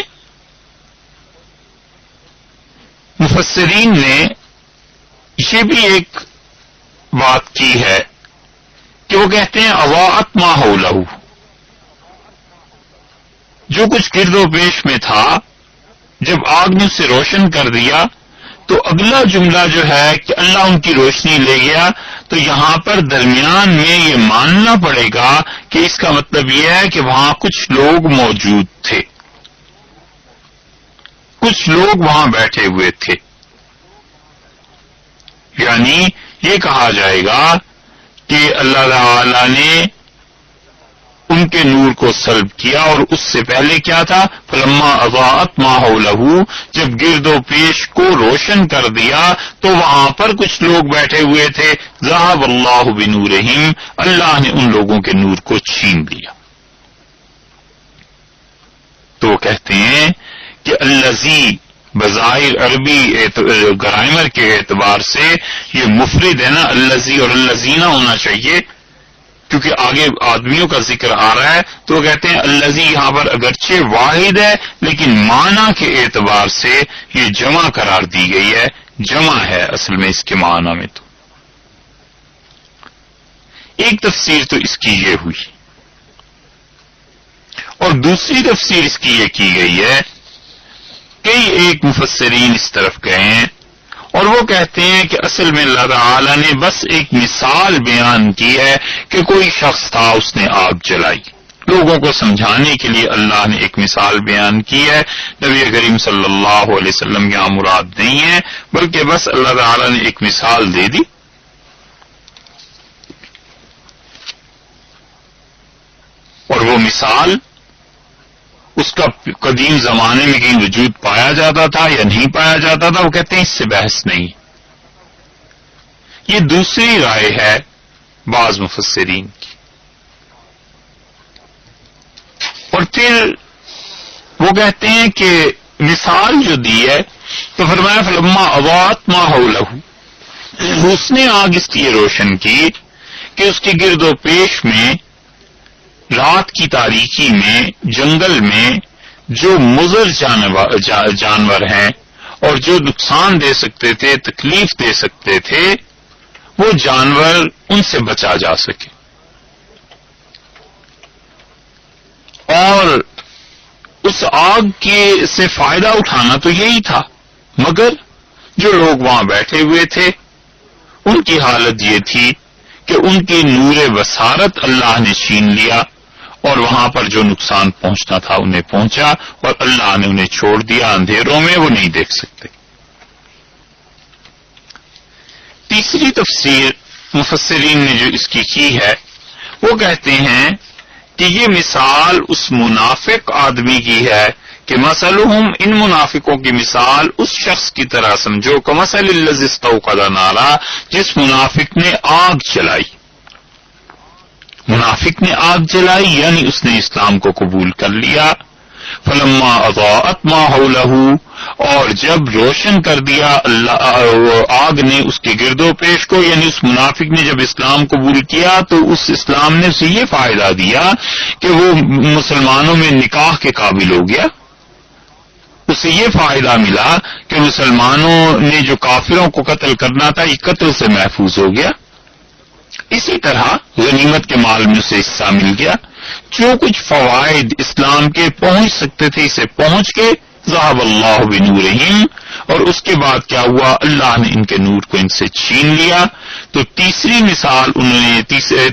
مفسرین نے یہ بھی ایک بات کی ہے کہ وہ کہتے ہیں اضاءت ما حولہ، جو کچھ گرد و پیش میں تھا جب آگ نے اسے روشن کر دیا، تو اگلا جملہ جو ہے کہ اللہ ان کی روشنی لے گیا، تو یہاں پر درمیان میں یہ ماننا پڑے گا کہ اس کا مطلب یہ ہے کہ وہاں کچھ لوگ موجود تھے، کچھ لوگ وہاں بیٹھے ہوئے تھے، یعنی یہ کہا جائے گا کہ اللہ تعالی نے ان کے نور کو سلب کیا، اور اس سے پہلے کیا تھا، فلما اضاءت ما حولہ، جب گرد و پیش کو روشن کر دیا تو وہاں پر کچھ لوگ بیٹھے ہوئے تھے، ذهب اللہ بنورہم، اللہ نے ان لوگوں کے نور کو چھین لیا۔ تو وہ کہتے ہیں کہ الذی بظاہر عربی گرامر کے اعتبار سے یہ مفرد ہے نا، الذی اور الذین ہونا چاہیے، کیونکہ آگے آدمیوں کا ذکر آ رہا ہے، تو وہ کہتے ہیں الذی یہاں پر اگرچہ واحد ہے لیکن معنی کے اعتبار سے یہ جمع قرار دی گئی ہے، جمع ہے اصل میں اس کے معنی میں۔ تو ایک تفسیر تو اس کی یہ ہوئی، اور دوسری تفسیر اس کی یہ کی گئی ہے، کئی ایک مفسرین اس طرف گئے ہیں اور وہ کہتے ہیں کہ اصل میں اللہ تعالی نے بس ایک مثال بیان کی ہے کہ کوئی شخص تھا، اس نے آگ جلائی، لوگوں کو سمجھانے کے لیے اللہ نے ایک مثال بیان کی ہے۔ نبی کریم صلی اللہ علیہ وسلم یہاں مراد نہیں ہے، بلکہ بس اللہ تعالی نے ایک مثال دے دی۔ اور وہ مثال اس کا قدیم زمانے میں کہیں وجود پایا جاتا تھا یا نہیں پایا جاتا تھا، وہ کہتے ہیں اس سے بحث نہیں۔ یہ دوسری رائے ہے بعض مفسرین کی۔ اور پھر وہ کہتے ہیں کہ مثال جو دی ہے تو فرمایا فلما اضاءت ما حولہ، اس نے آگ اس لیے روشن کی کہ اس کے گرد و پیش میں رات کی تاریکی میں جنگل میں جو مضر جانور ہیں اور جو نقصان دے سکتے تھے، تکلیف دے سکتے تھے، وہ جانور ان سے بچا جا سکے۔ اور اس آگ کے سے فائدہ اٹھانا تو یہی تھا، مگر جو لوگ وہاں بیٹھے ہوئے تھے ان کی حالت یہ تھی کہ ان کی نور بصارت اللہ نے چھین لیا، اور وہاں پر جو نقصان پہنچنا تھا انہیں پہنچا، اور اللہ نے انہیں چھوڑ دیا اندھیروں میں، وہ نہیں دیکھ سکتے۔ تیسری تفسیر مفسرین نے جو اس کی ہے وہ کہتے ہیں کہ یہ مثال اس منافق آدمی کی ہے کہ مثلہم، ان منافقوں کی مثال اس شخص کی طرح سمجھو کمثل الذی استوقد نارا، جس منافق نے آگ جلائی۔ منافق نے آگ جلائی یعنی اس نے اسلام کو قبول کر لیا۔ فلما اضاءت ما حولہ، اور جب روشن کر دیا آگ نے اس کے گرد و پیش کو، یعنی اس منافق نے جب اسلام قبول کیا تو اس اسلام نے اسے یہ فائدہ دیا کہ وہ مسلمانوں میں نکاح کے قابل ہو گیا، اسے یہ فائدہ ملا کہ مسلمانوں نے جو کافروں کو قتل کرنا تھا یہ قتل سے محفوظ ہو گیا۔ اسی طرح غنیمت کے مال میں اسے حصہ مل گیا، جو کچھ فوائد اسلام کے پہنچ سکتے تھے اسے پہنچ کے ذهب اللہ بنورہم، اور اس کے بعد کیا ہوا، اللہ نے ان کے نور کو ان سے چھین لیا۔ تو تیسری مثال انہوں نے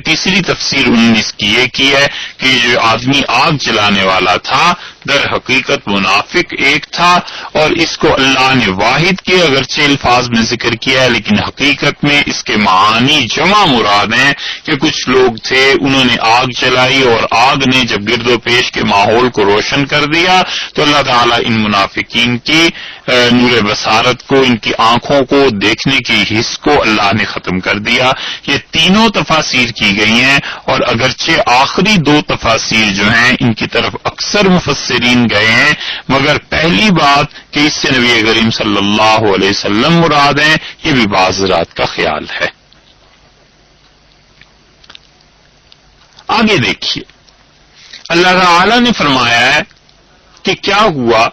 تیسری تفسیر انہوں نے اس کی یہ کی ہے کہ جو آدمی آگ جلانے والا تھا در حقیقت منافق ایک تھا، اور اس کو اللہ نے واحد کے اگرچہ الفاظ میں ذکر کیا ہے لیکن حقیقت میں اس کے معانی جمع مراد ہیں کہ کچھ لوگ تھے، انہوں نے آگ چلائی اور آگ نے جب گرد و پیش کے ماحول کو روشن کر دیا تو اللہ تعالیٰ ان منافقین کی نور بصارت کو، ان کی آنکھوں کو، دیکھنے کی حس کو اللہ نے ختم کر دیا۔ یہ تینوں تفاسیر کی گئی ہیں، اور اگرچہ آخری دو تفاسیر جو ہیں ان کی طرف اکثر مفسرین گئے ہیں، مگر پہلی بات کہ اس سے نبی کریم صلی اللہ علیہ وسلم مراد ہیں، یہ بھی بعض حضرات کا خیال ہے۔ آگے دیکھیے، اللہ تعالی نے فرمایا ہے کہ کیا ہوا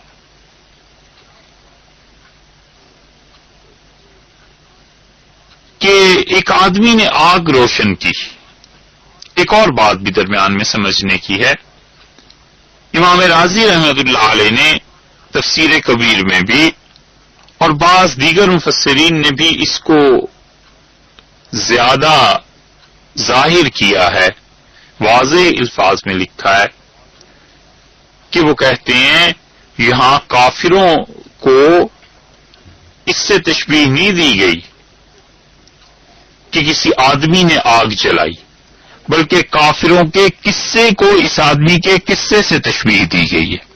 کہ ایک آدمی نے آگ روشن کی۔ ایک اور بات بھی درمیان میں سمجھنے کی ہے، امام رازی رحمۃ اللہ علیہ نے تفسیر کبیر میں بھی اور بعض دیگر مفسرین نے بھی اس کو زیادہ ظاہر کیا ہے، واضح الفاظ میں لکھا ہے کہ وہ کہتے ہیں یہاں کافروں کو اس سے تشبیہ نہیں دی گئی کہ کسی آدمی نے آگ جلائی، بلکہ کافروں کے قصے کو اس آدمی کے قصے سے تشبیہ دی گئی ہے۔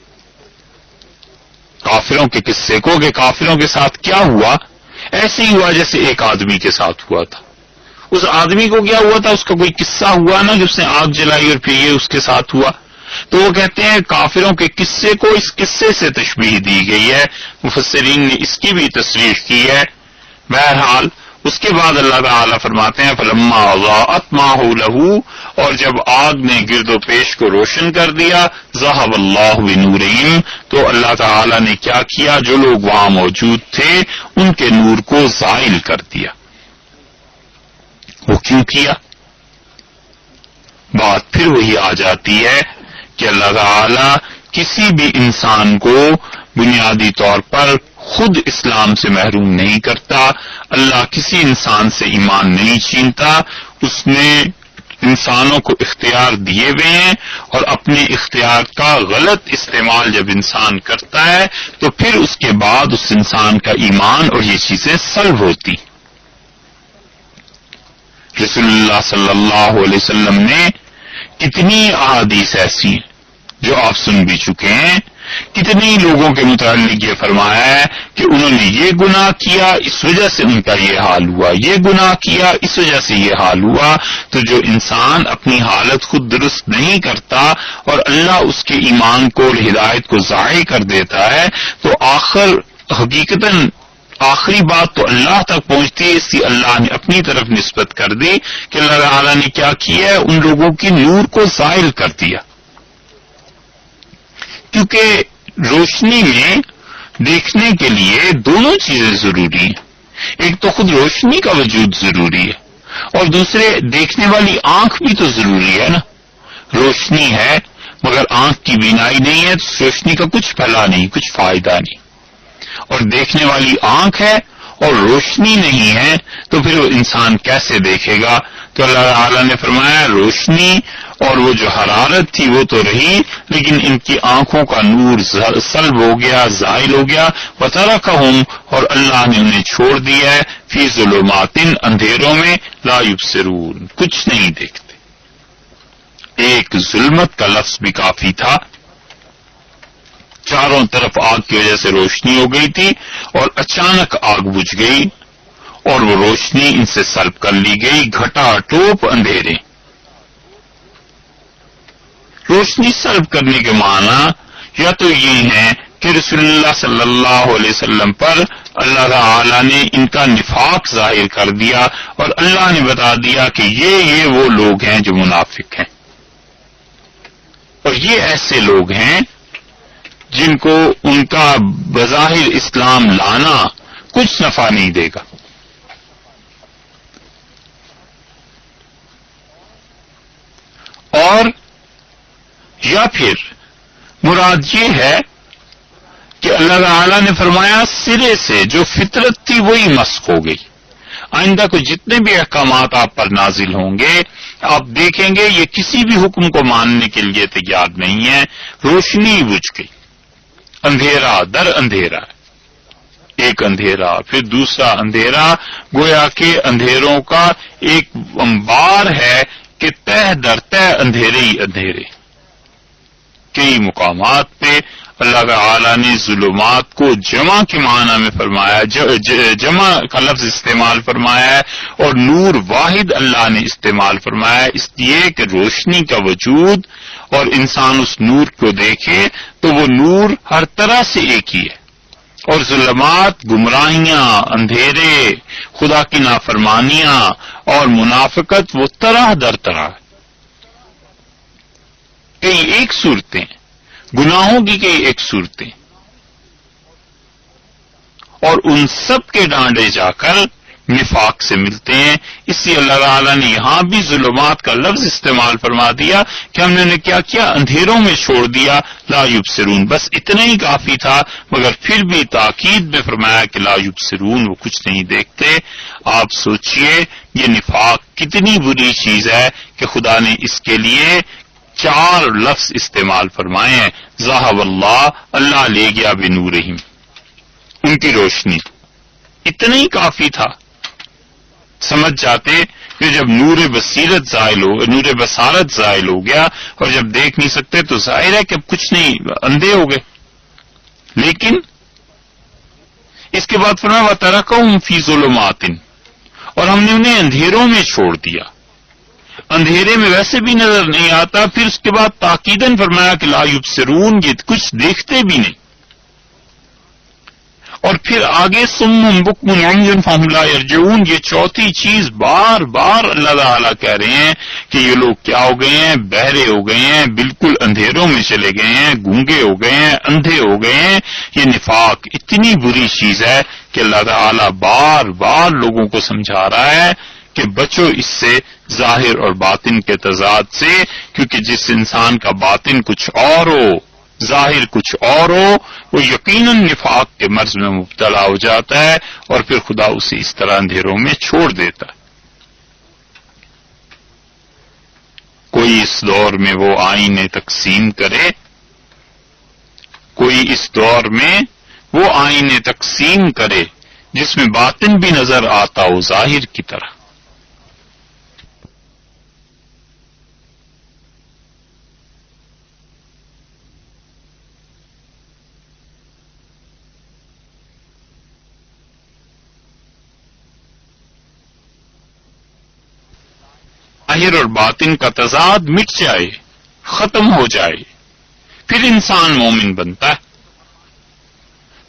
کافروں کے قصے کو کہ کافروں کے ساتھ کیا ہوا، ایسے ہی ہوا جیسے ایک آدمی کے ساتھ ہوا تھا۔ اس آدمی کو کیا ہوا تھا، اس کا کوئی قصہ ہوا نا کہ اس نے آگ جلائی اور پھر یہ اس کے ساتھ ہوا، تو وہ کہتے ہیں کافروں کے قصے کو اس قصے سے تشبیہ دی گئی ہے۔ مفسرین نے اس کی بھی تصریح کی ہے۔ بہرحال اس کے بعد اللہ تعالیٰ فرماتے ہیں فلما اضاءت ما حوله، اور جب آگ نے گرد و پیش کو روشن کر دیا، ذهب اللہ بنورہم، تو اللہ تعالیٰ نے کیا کیا، جو لوگ وہاں موجود تھے ان کے نور کو زائل کر دیا۔ وہ کیوں کیا؟ بات پھر وہی آ جاتی ہے کہ اللہ تعالیٰ کسی بھی انسان کو بنیادی طور پر خود اسلام سے محروم نہیں کرتا، اللہ کسی انسان سے ایمان نہیں چھینتا، اس نے انسانوں کو اختیار دیے ہوئے ہیں، اور اپنے اختیار کا غلط استعمال جب انسان کرتا ہے تو پھر اس کے بعد اس انسان کا ایمان اور یہ چیزیں سلب ہوتی۔ رسول اللہ صلی اللہ علیہ وسلم نے کتنی احادیث ایسی ہیں جو آپ سن بھی چکے ہیں، کتنی لوگوں کے متعلق یہ فرمایا ہے کہ انہوں نے یہ گناہ کیا اس وجہ سے ان کا یہ حال ہوا، یہ گناہ کیا اس وجہ سے یہ حال ہوا۔ تو جو انسان اپنی حالت خود درست نہیں کرتا اور اللہ اس کے ایمان کو اور ہدایت کو ضائع کر دیتا ہے تو آخر حقیقتاً آخری بات تو اللہ تک پہنچتی ہے، اس لیے اللہ نے اپنی طرف نسبت کر دی کہ اللہ تعالیٰ نے کیا کیا ہے، ان لوگوں کی نور کو زائل کر دیا۔ کیونکہ روشنی میں دیکھنے کے لیے دونوں چیزیں ضروری ہیں، ایک تو خود روشنی کا وجود ضروری ہے اور دوسرے دیکھنے والی آنکھ بھی تو ضروری ہے نا۔ روشنی ہے مگر آنکھ کی بینائی نہیں ہے تو روشنی کا کچھ بھلا نہیں، کچھ فائدہ نہیں، اور دیکھنے والی آنکھ ہے اور روشنی نہیں ہے تو پھر وہ انسان کیسے دیکھے گا؟ تو اللہ تعالیٰ نے فرمایا روشنی اور وہ جو حرارت تھی وہ تو رہی، لیکن ان کی آنکھوں کا نور سلب ہو گیا، زائل ہو گیا۔ وَتَرَكَهُمْ، اور اللہ نے انہیں چھوڑ دیا ہے، فی ظلمات، اندھیروں میں، لا یبصرون، کچھ نہیں دیکھتے۔ ایک ظلمت کا لفظ بھی کافی تھا، چاروں طرف آگ کی وجہ سے روشنی ہو گئی تھی اور اچانک آگ بجھ گئی اور وہ روشنی ان سے سلب کر لی گئی، گھٹا ٹوپ اندھیرے۔ روشنی سلب کرنے کے معنی یا تو یہ ہے کہ رسول اللہ صلی اللہ علیہ وسلم پر اللہ تعالی نے ان کا نفاق ظاہر کر دیا اور اللہ نے بتا دیا کہ یہ وہ لوگ ہیں جو منافق ہیں، اور یہ ایسے لوگ ہیں جن کو ان کا بظاہر اسلام لانا کچھ نفع نہیں دے گا۔ اور یا پھر مراد یہ ہے کہ اللہ تعالی نے فرمایا سرے سے جو فطرت تھی وہی مسخ ہو گئی۔ آئندہ کو جتنے بھی احکامات آپ پر نازل ہوں گے آپ دیکھیں گے یہ کسی بھی حکم کو ماننے کے لیے تیار نہیں ہے. روشنی بجھ گئی، اندھیرا در اندھیرا، ایک اندھیرا پھر دوسرا اندھیرا، گویا کہ اندھیروں کا ایک انبار ہے کہ تہ در تہ اندھیرے ہی اندھیرے. کئی مقامات پہ اللہ تعالی نے ظلمات کو جمع کے معنی میں فرمایا، جمع کا لفظ استعمال فرمایا ہے، اور نور واحد اللہ نے استعمال فرمایا ہے، اس لیے کہ روشنی کا وجود اور انسان اس نور کو دیکھے تو وہ نور ہر طرح سے ایک ہی ہے، اور ظلمات گمراہیاں، اندھیرے، خدا کی نافرمانیاں اور منافقت وہ طرح در طرح. کئی ایک صورتیں گناہوں کی، کئی ایک صورتیں، اور ان سب کے ڈانڈے جا کر نفاق سے ملتے ہیں. اس لیے اللہ تعالیٰ نے یہاں بھی ظلمات کا لفظ استعمال فرما دیا کہ ہم نے کیا کیا، اندھیروں میں چھوڑ دیا. لا یبصرون، بس اتنا ہی کافی تھا، مگر پھر بھی تاکید میں فرمایا کہ لا یبصرون، وہ کچھ نہیں دیکھتے. آپ سوچئے یہ نفاق کتنی بری چیز ہے کہ خدا نے اس کے لیے 4 لفظ استعمال فرمائے ہیں. ذہب اللہ، اللہ لے گیا بنورہم، ان کی روشنی. اتنا ہی کافی تھا. سمجھ جاتے کہ جب نور بصیرت زائل ہو، نور بصارت زائل ہو گیا اور جب دیکھ نہیں سکتے تو ظاہر ہے کہ اب کچھ نہیں، اندھے ہو گئے. لیکن اس کے بعد فرمایا وَتَرَكَهُمْ فِي ظُلُمَاتٍ، اور ہم نے انہیں اندھیروں میں چھوڑ دیا. اندھیرے میں ویسے بھی نظر نہیں آتا، پھر اس کے بعد تاکیداً فرمایا کہ لا یبصرون، یہ کچھ دیکھتے بھی نہیں. اور پھر آگے صم بکم عمی فہم لا یرجعون، یہ چوتھی چیز بار بار اللہ تعالیٰ کہہ رہے ہیں کہ یہ لوگ کیا ہو گئے ہیں، بہرے ہو گئے ہیں، بالکل اندھیروں میں چلے گئے ہیں، گونگے ہو گئے ہیں، اندھے ہو گئے ہیں. یہ نفاق اتنی بری چیز ہے کہ اللہ تعالیٰ بار بار لوگوں کو سمجھا رہا ہے کہ بچو اس سے، ظاہر اور باطن کے تضاد سے، کیونکہ جس انسان کا باطن کچھ اور ہو، ظاہر کچھ اور ہو، وہ یقیناً نفاق کے مرض میں مبتلا ہو جاتا ہے اور پھر خدا اسے اس طرح اندھیروں میں چھوڑ دیتا ہے. کوئی اس دور میں وہ آئینے تقسیم کرے، کوئی اس دور میں وہ آئینے تقسیم کرے جس میں باطن بھی نظر آتا ہو ظاہر کی طرح. ظاہر اور باطن کا تضاد مٹ جائے، ختم ہو جائے، پھر انسان مومن بنتا ہے.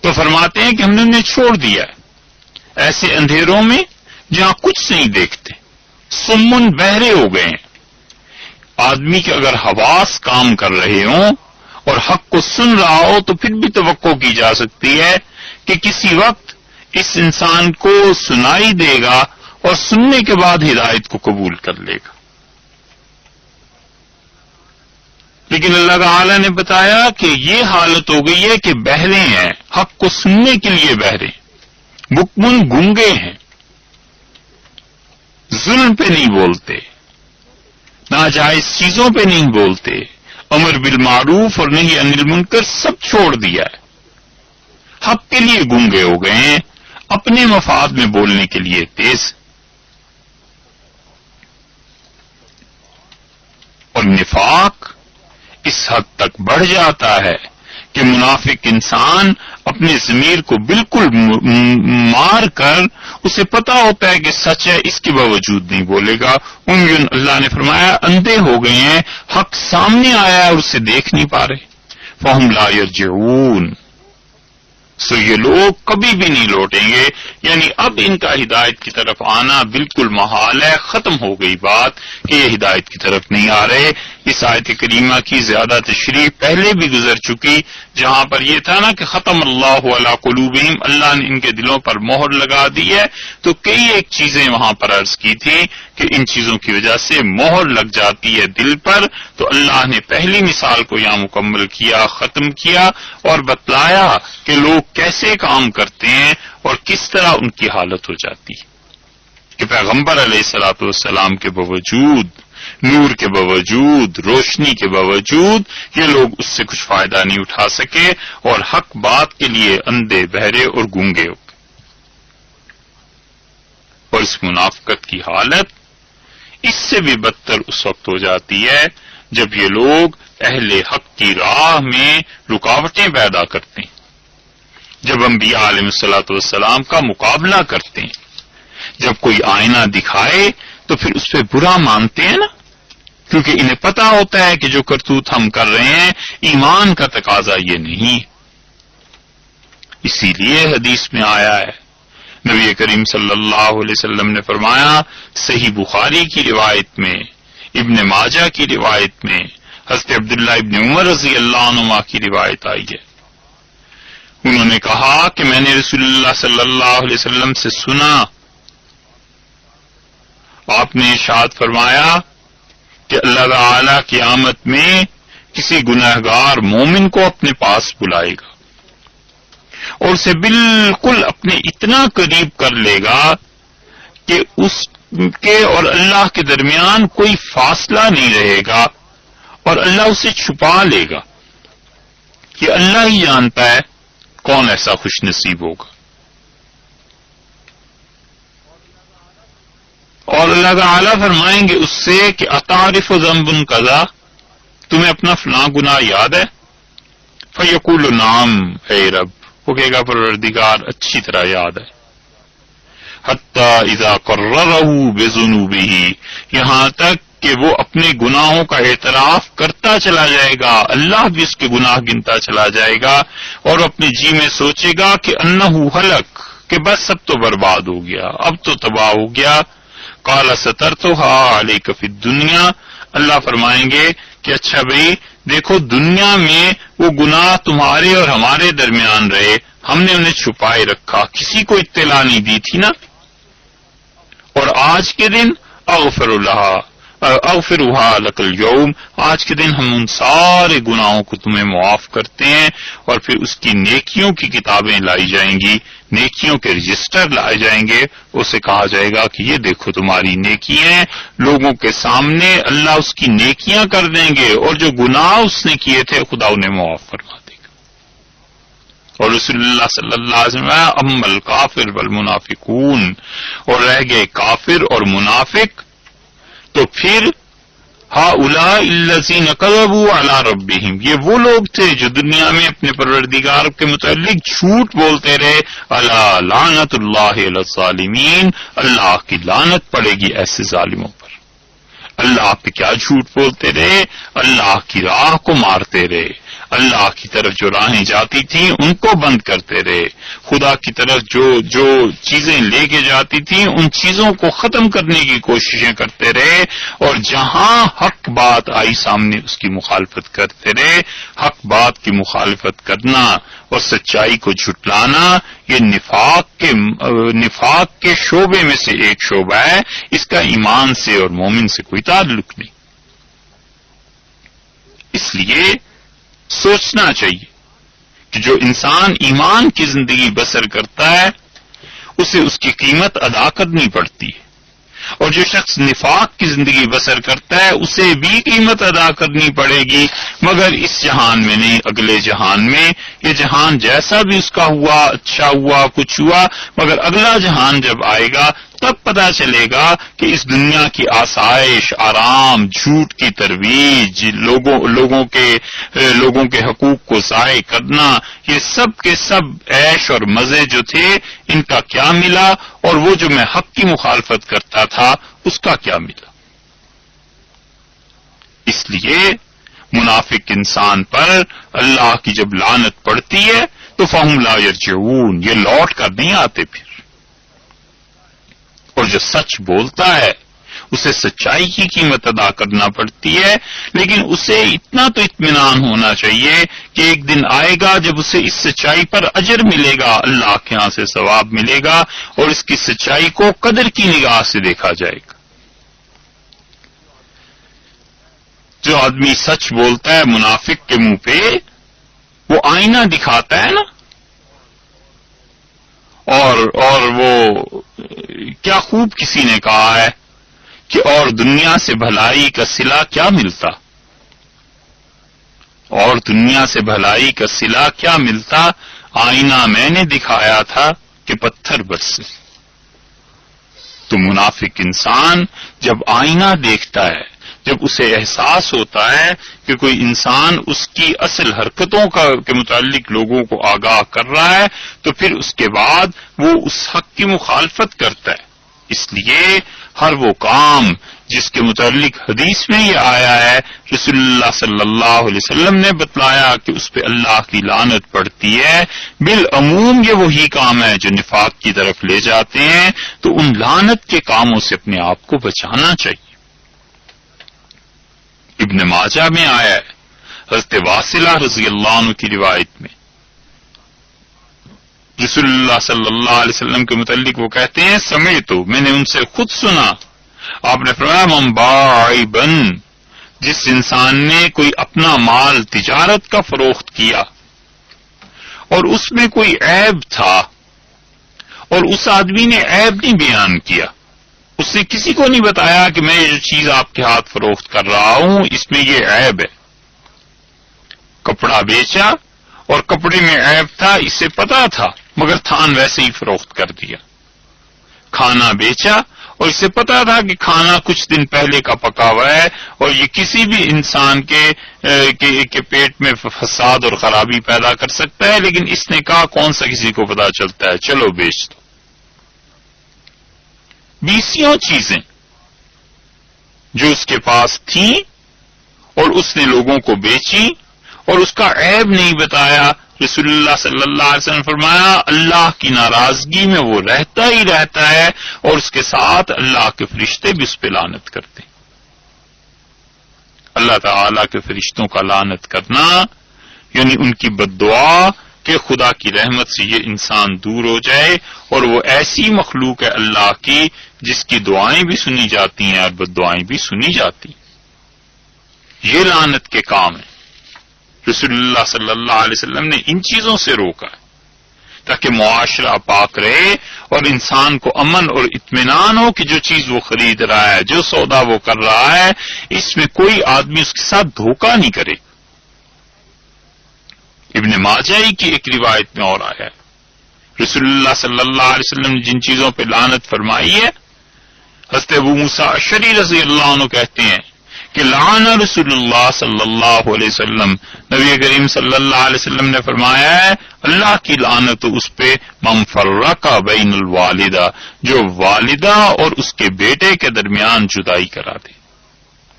تو فرماتے ہیں کہ ہم نے انہیں چھوڑ دیا ہے ایسے اندھیروں میں جہاں کچھ نہیں دیکھتے. سمن، بہرے ہو گئے ہیں. آدمی کے اگر حواس کام کر رہے ہوں اور حق کو سن رہا ہو تو پھر بھی توقع کی جا سکتی ہے کہ کسی وقت اس انسان کو سنائی دے گا اور سننے کے بعد ہدایت کو قبول کر لے گا. لیکن اللہ تعالی نے بتایا کہ یہ حالت ہو گئی ہے کہ بہرے ہیں، حق کو سننے کے لیے بہرے، بکمن گونگے ہیں، ظلم پہ نہیں بولتے، ناجائز چیزوں پہ نہیں بولتے، امر بالمعروف اور نہی عن المنکر سب چھوڑ دیا ہے. حق کے لیے گونگے ہو گئے ہیں، اپنے مفاد میں بولنے کے لیے تیز. اور نفاق اس حد تک بڑھ جاتا ہے کہ منافق انسان اپنے ضمیر کو بالکل مار کر، اسے پتا ہوتا ہے کہ سچ ہے، اس کے باوجود نہیں بولے گا. اللہ نے فرمایا اندھے ہو گئے ہیں، حق سامنے آیا ہے اور اسے دیکھ نہیں پا رہے. فہم لا یرجعون، سو یہ لوگ کبھی بھی نہیں لوٹیں گے. یعنی اب ان کا ہدایت کی طرف آنا بالکل محال ہے. ختم ہو گئی بات کہ یہ ہدایت کی طرف نہیں آ رہے. اس آیت کریمہ کی زیادہ تشریح پہلے بھی گزر چکی، جہاں پر یہ تھا نا کہ ختم اللہ علی قلوبہم، اللہ نے ان کے دلوں پر مہر لگا دی ہے. تو کئی ایک چیزیں وہاں پر عرض کی تھی کہ ان چیزوں کی وجہ سے مہر لگ جاتی ہے دل پر. تو اللہ نے پہلی مثال کو یہاں مکمل کیا، ختم کیا اور بتلایا کہ لوگ کیسے کام کرتے ہیں اور کس طرح ان کی حالت ہو جاتی ہے. کہ پیغمبر علیہ الصلوۃ والسلام کے باوجود، نور کے باوجود، روشنی کے باوجود یہ لوگ اس سے کچھ فائدہ نہیں اٹھا سکے اور حق بات کے لیے اندھے، بہرے اور گونگے ہو گئے۔ اور اس منافقت کی حالت اس سے بھی بدتر اس وقت ہو جاتی ہے جب یہ لوگ اہل حق کی راہ میں رکاوٹیں پیدا کرتے ہیں، جب انبیاء علیہ الصلوۃ والسلام کا مقابلہ کرتے ہیں، جب کوئی آئینہ دکھائے تو پھر اس پہ برا مانتے ہیں نا، کیونکہ انہیں پتا ہوتا ہے کہ جو کرتوت ہم کر رہے ہیں ایمان کا تقاضا یہ نہیں۔ اسی لیے حدیث میں آیا ہے، نبی کریم صلی اللہ علیہ وسلم نے فرمایا، صحیح بخاری کی روایت میں، ابن ماجہ کی روایت میں، حضرت عبداللہ ابن عمر رضی اللہ عنہما کی روایت آئی ہے، انہوں نے کہا کہ میں نے رسول اللہ صلی اللہ علیہ وسلم سے سنا، آپ نے ارشاد فرمایا کہ اللہ تعالی قیامت میں کسی گنہگار مومن کو اپنے پاس بلائے گا اور اسے بالکل اپنے اتنا قریب کر لے گا کہ اس کے اور اللہ کے درمیان کوئی فاصلہ نہیں رہے گا، اور اللہ اسے چھپا لے گا کہ اللہ ہی جانتا ہے کون ایسا خوش نصیب ہوگا۔ اور اللہ تعالیٰ فرمائیں گے اس سے کہ اتعرف ذنب قضا، تمہیں اپنا فلاں گناہ یاد ہے؟ فیقول نعم اے رب، وہ کہے گا پروردگار اچھی طرح یاد ہے۔ حتی اذا قررہ بذنوبہ، یہاں تک کہ وہ اپنے گناہوں کا اعتراف کرتا چلا جائے گا، اللہ بھی اس کے گناہ گنتا چلا جائے گا، اور اپنے جی میں سوچے گا کہ انہ ہلک، کہ بس اب تو برباد ہو گیا، اب تو تباہ ہو گیا۔ قال سترتها علیک فی الدنیا، اللہ فرمائیں گے کہ اچھا بھئی دیکھو دنیا میں وہ گناہ تمہارے اور ہمارے درمیان رہے، ہم نے انہیں چھپائے رکھا، کسی کو اطلاع نہیں دی تھی نا، اور آج کے دن اغفرها لک اليوم، آج کے دن ہم ان سارے گناہوں کو تمہیں معاف کرتے ہیں، اور پھر اس کی نیکیوں کی کتابیں لائی جائیں گی، نیکیوں کے رجسٹر لائے جائیں گے، اسے کہا جائے گا کہ یہ دیکھو تمہاری نیکیاں ہیں، لوگوں کے سامنے اللہ اس کی نیکیاں کر دیں گے، اور جو گناہ اس نے کیے تھے خدا انہیں معاف فرما دے گا۔ اور رسول اللہ صلی اللہ علیہ وسلم اما الکافر والمنافقون، اور رہ گئے کافر اور منافق، تو پھر ہؤلاء الذین کذبوا علی ربہم، یہ وہ لوگ تھے جو دنیا میں اپنے پروردگار کے متعلق جھوٹ بولتے رہے، الا لعنت اللہ علی الظالمین، اللہ کی لعنت پڑے گی ایسے ظالموں پر۔ اللہ پہ کیا جھوٹ بولتے رہے؟ اللہ کی راہ کو مارتے رہے، اللہ کی طرف جو راہیں جاتی تھیں ان کو بند کرتے رہے، خدا کی طرف جو چیزیں لے کے جاتی تھیں ان چیزوں کو ختم کرنے کی کوششیں کرتے رہے، اور جہاں حق بات آئی سامنے اس کی مخالفت کرتے رہے۔ حق بات کی مخالفت کرنا اور سچائی کو جھٹلانا یہ نفاق کے شعبے میں سے ایک شعبہ ہے، اس کا ایمان سے اور مومن سے کوئی تعلق نہیں۔ اس لیے سوچنا چاہیے کہ جو انسان ایمان کی زندگی بسر کرتا ہے اسے اس کی قیمت ادا کرنی پڑتی ہے، اور جو شخص نفاق کی زندگی بسر کرتا ہے اسے بھی قیمت ادا کرنی پڑے گی، مگر اس جہان میں نہیں، اگلے جہان میں۔ یہ جہان جیسا بھی اس کا ہوا، اچھا ہوا، کچھ ہوا، مگر اگلا جہان جب آئے گا تب پتہ چلے گا کہ اس دنیا کی آسائش، آرام، جھوٹ کی ترویج، لوگوں کے حقوق کو ضائع کرنا، یہ سب کے سب عیش اور مزے جو تھے ان کا کیا ملا، اور وہ جو میں حق کی مخالفت کرتا تھا اس کا کیا ملا۔ اس لیے منافق انسان پر اللہ کی جب لعنت پڑتی ہے تو فہم لا یرجعون، یہ لوٹ کر نہیں آتے پھر۔ اور جو سچ بولتا ہے اسے سچائی کی قیمت ادا کرنا پڑتی ہے، لیکن اسے اتنا تو اطمینان ہونا چاہیے کہ ایک دن آئے گا جب اسے اس سچائی پر اجر ملے گا، اللہ کے ہاں سے ثواب ملے گا، اور اس کی سچائی کو قدر کی نگاہ سے دیکھا جائے گا۔ جو آدمی سچ بولتا ہے منافق کے منہ پہ، وہ آئینہ دکھاتا ہے نا، اور وہ کیا خوب کسی نے کہا ہے کہ اور دنیا سے بھلائی کا صلہ کیا ملتا، اور دنیا سے بھلائی کا صلہ کیا ملتا، آئینہ میں نے دکھایا تھا کہ پتھر برسے۔ تو منافق انسان جب آئینہ دیکھتا ہے، جب اسے احساس ہوتا ہے کہ کوئی انسان اس کی اصل حرکتوں کے متعلق لوگوں کو آگاہ کر رہا ہے، تو پھر اس کے بعد وہ اس حق کی مخالفت کرتا ہے۔ اس لیے ہر وہ کام جس کے متعلق حدیث میں یہ آیا ہے، رسول اللہ صلی اللہ علیہ وسلم نے بتلایا کہ اس پہ اللہ کی لعنت پڑتی ہے، بالعموم یہ وہی کام ہے جو نفاق کی طرف لے جاتے ہیں، تو ان لعنت کے کاموں سے اپنے آپ کو بچانا چاہیے۔ ابن ماجہ میں آیا ہے، حضرت واصلہ رضی اللہ عنہ کی روایت میں رسول اللہ صلی اللہ علیہ وسلم کے متعلق وہ کہتے ہیں، سمعت، میں نے ان سے خود سنا، آپ نے فرمایا، من باع عیبا، جس انسان نے کوئی اپنا مال تجارت کا فروخت کیا اور اس میں کوئی عیب تھا، اور اس آدمی نے عیب نہیں بیان کیا، اس نے کسی کو نہیں بتایا کہ میں جو چیز آپ کے ہاتھ فروخت کر رہا ہوں اس میں یہ عیب ہے، کپڑا بیچا اور کپڑے میں عیب تھا، اسے پتا تھا مگر تھان ویسے ہی فروخت کر دیا، کھانا بیچا اور اسے پتا تھا کہ کھانا کچھ دن پہلے کا پکا ہوا ہے اور یہ کسی بھی انسان کے پیٹ میں فساد اور خرابی پیدا کر سکتا ہے، لیکن اس نے کہا کون سا کسی کو پتا چلتا ہے، چلو بیچ دو۔ 20 چیزیں جو اس کے پاس تھیں اور اس نے لوگوں کو بیچی اور اس کا عیب نہیں بتایا، رسول اللہ صلی اللہ علیہ وسلم فرمایا اللہ کی ناراضگی میں وہ رہتا ہی رہتا ہے اور اس کے ساتھ اللہ کے فرشتے بھی اس پہ لعنت کرتے ہیں۔ اللہ تعالی کے فرشتوں کا لعنت کرنا یعنی ان کی بد دعا کہ خدا کی رحمت سے یہ انسان دور ہو جائے، اور وہ ایسی مخلوق ہے اللہ کی جس کی دعائیں بھی سنی جاتی ہیں اور بد دعائیں بھی سنی جاتی ہیں۔ یہ لعنت کے کام ہے۔ رسول اللہ صلی اللہ علیہ وسلم نے ان چیزوں سے روکا ہے تاکہ معاشرہ پاک رہے اور انسان کو امن اور اطمینان ہو کہ جو چیز وہ خرید رہا ہے، جو سودا وہ کر رہا ہے، اس میں کوئی آدمی اس کے ساتھ دھوکہ نہیں کرے۔ ابن ماجہ کی ایک روایت میں اور آیا ہے، رسول اللہ صلی اللہ علیہ وسلم نے جن چیزوں پہ لعنت فرمائی ہے، حضرت ابو موسیٰ اشعری رضی اللہ عنہ کہتے ہیں کہ لعن رسول اللہ صلی اللہ علیہ وسلم، نبی کریم صلی اللہ علیہ وسلم نے فرمایا ہے اللہ کی لعنت اس پہ من فرق بین الوالدہ، جو والدہ اور اس کے بیٹے کے درمیان جدائی کرا دے،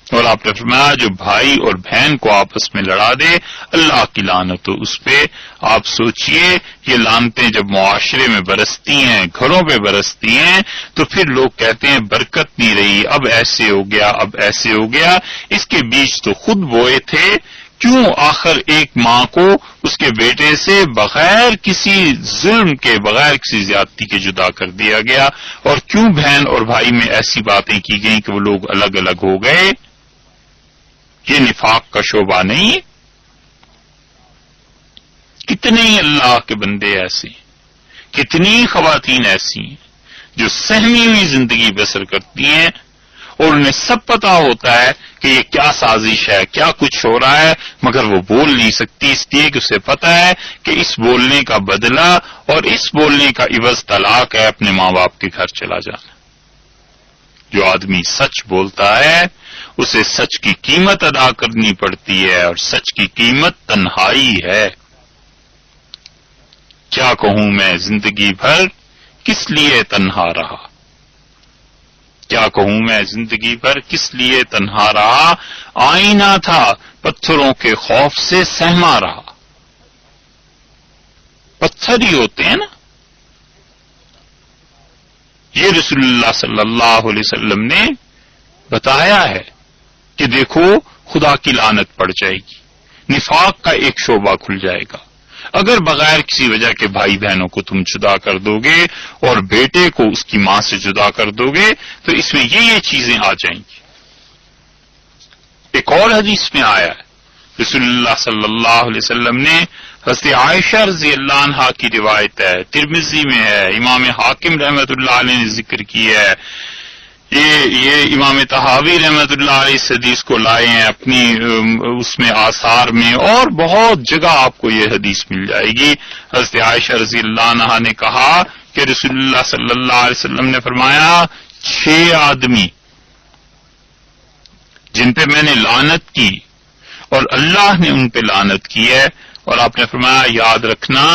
اور آپ نے فرمایا جو بھائی اور بہن کو آپس میں لڑا دے اللہ کی لعنت اس پہ۔ آپ سوچئے یہ لعنتیں جب معاشرے میں برستی ہیں، گھروں پہ برستی ہیں، تو پھر لوگ کہتے ہیں برکت نہیں رہی، اب ایسے ہو گیا، اب ایسے ہو گیا۔ اس کے بیچ تو خود بوئے تھے، کیوں آخر ایک ماں کو اس کے بیٹے سے بغیر کسی ظلم کے، بغیر کسی زیادتی کے جدا کر دیا گیا، اور کیوں بہن اور بھائی میں ایسی باتیں کی گئیں کہ وہ لوگ الگ الگ ہو گئے؟ یہ نفاق کا شعبہ نہیں ہے؟ کتنے ہی اللہ کے بندے ایسے ہیں، کتنی خواتین ایسی ہیں جو سہمی ہوئی زندگی بسر کرتی ہیں اور انہیں سب پتا ہوتا ہے کہ یہ کیا سازش ہے، کیا کچھ ہو رہا ہے، مگر وہ بول نہیں سکتی اس لیے کہ اسے پتا ہے کہ اس بولنے کا بدلہ اور اس بولنے کا عوض طلاق ہے، اپنے ماں باپ کے گھر چلا جانا۔ جو آدمی سچ بولتا ہے اسے سچ کی قیمت ادا کرنی پڑتی ہے، اور سچ کی قیمت تنہائی ہے۔ کیا کہوں میں زندگی بھر کس لیے تنہا رہا، کیا کہوں میں زندگی بھر کس لیے تنہا رہا، آئینہ تھا پتھروں کے خوف سے سہما رہا۔ پتھر ہی ہوتے ہیں نا۔ یہ رسول اللہ صلی اللہ علیہ وسلم نے بتایا ہے کہ دیکھو خدا کی لعنت پڑ جائے گی، نفاق کا ایک شعبہ کھل جائے گا اگر بغیر کسی وجہ کے بھائی بہنوں کو تم جدا کر دو گے اور بیٹے کو اس کی ماں سے جدا کر دو گے تو اس میں یہ چیزیں آ جائیں گی۔ ایک اور حدیث میں آیا ہے رسول اللہ صلی اللہ علیہ وسلم نے حضرت عائشہ رضی اللہ عنہا کی روایت ہے، ترمذی میں ہے، امام حاکم رحمۃ اللہ علیہ نے ذکر کی ہے، یہ امام طحاوی رحمۃ اللہ علیہ اس حدیث کو لائے ہیں اپنی اس میں آثار میں، اور بہت جگہ آپ کو یہ حدیث مل جائے گی۔ حضرت عائشہ رضی اللہ عنہا نے کہا کہ رسول اللہ صلی اللہ علیہ وسلم نے فرمایا 6 آدمی جن پہ میں نے لعنت کی اور اللہ نے ان پہ لعنت کی ہے، اور آپ نے فرمایا یاد رکھنا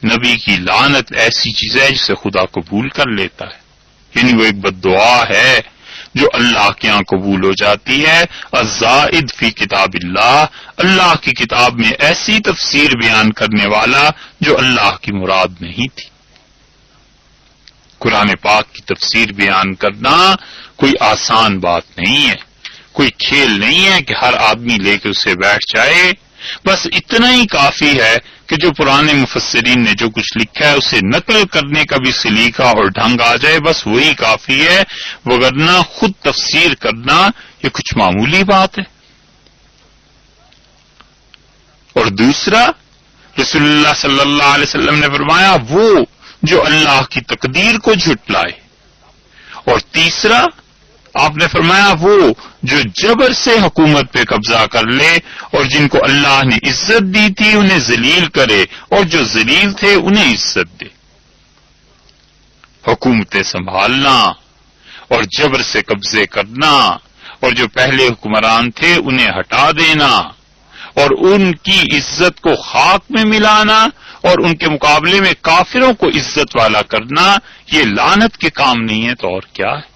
نبی کی لعنت ایسی چیز ہے جسے خدا قبول کر لیتا ہے، یعنی وہ ایک بد دعا ہے جو اللہ کے ہاں قبول ہو جاتی ہے۔ الزائد فی کتاب اللہ، اللہ کی کتاب میں ایسی تفسیر بیان کرنے والا جو اللہ کی مراد نہیں تھی۔ قرآن پاک کی تفسیر بیان کرنا کوئی آسان بات نہیں ہے، کوئی کھیل نہیں ہے کہ ہر آدمی لے کے اسے بیٹھ جائے۔ بس اتنا ہی کافی ہے کہ جو پرانے مفسرین نے جو کچھ لکھا ہے اسے نقل کرنے کا بھی سلیقہ اور ڈھنگ آ جائے، بس وہی کافی ہے، وگرنہ خود تفسیر کرنا یہ کچھ معمولی بات ہے۔ اور دوسرا، رسول اللہ صلی اللہ علیہ وسلم نے فرمایا وہ جو اللہ کی تقدیر کو جھٹلائے، اور تیسرا آپ نے فرمایا وہ جو جبر سے حکومت پہ قبضہ کر لے اور جن کو اللہ نے عزت دی تھی انہیں ذلیل کرے، اور جو ذلیل تھے انہیں عزت دے۔ حکومتیں سنبھالنا اور جبر سے قبضے کرنا، اور جو پہلے حکمران تھے انہیں ہٹا دینا اور ان کی عزت کو خاک میں ملانا اور ان کے مقابلے میں کافروں کو عزت والا کرنا، یہ لعنت کے کام نہیں ہے تو اور کیا ہے؟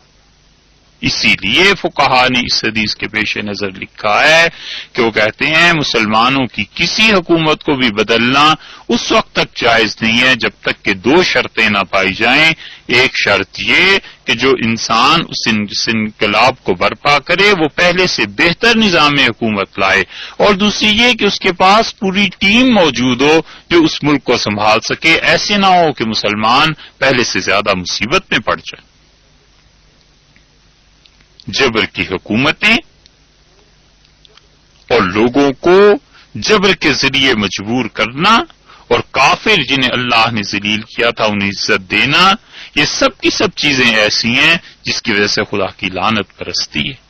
اسی لیے فقہا نے اس حدیث کے پیش نظر لکھا ہے کہ وہ کہتے ہیں مسلمانوں کی کسی حکومت کو بھی بدلنا اس وقت تک جائز نہیں ہے جب تک کہ 2 شرطیں نہ پائی جائیں۔ ایک شرط یہ کہ جو انسان اس انقلاب کو برپا کرے وہ پہلے سے بہتر نظام حکومت لائے، اور دوسری یہ کہ اس کے پاس پوری ٹیم موجود ہو جو اس ملک کو سنبھال سکے، ایسے نہ ہو کہ مسلمان پہلے سے زیادہ مصیبت میں پڑ جائیں۔ جبر کی حکومتیں اور لوگوں کو جبر کے ذریعے مجبور کرنا اور کافر جنہیں اللہ نے ذلیل کیا تھا انہیں عزت دینا، یہ سب کی سب چیزیں ایسی ہیں جس کی وجہ سے خدا کی لعنت برستی ہے۔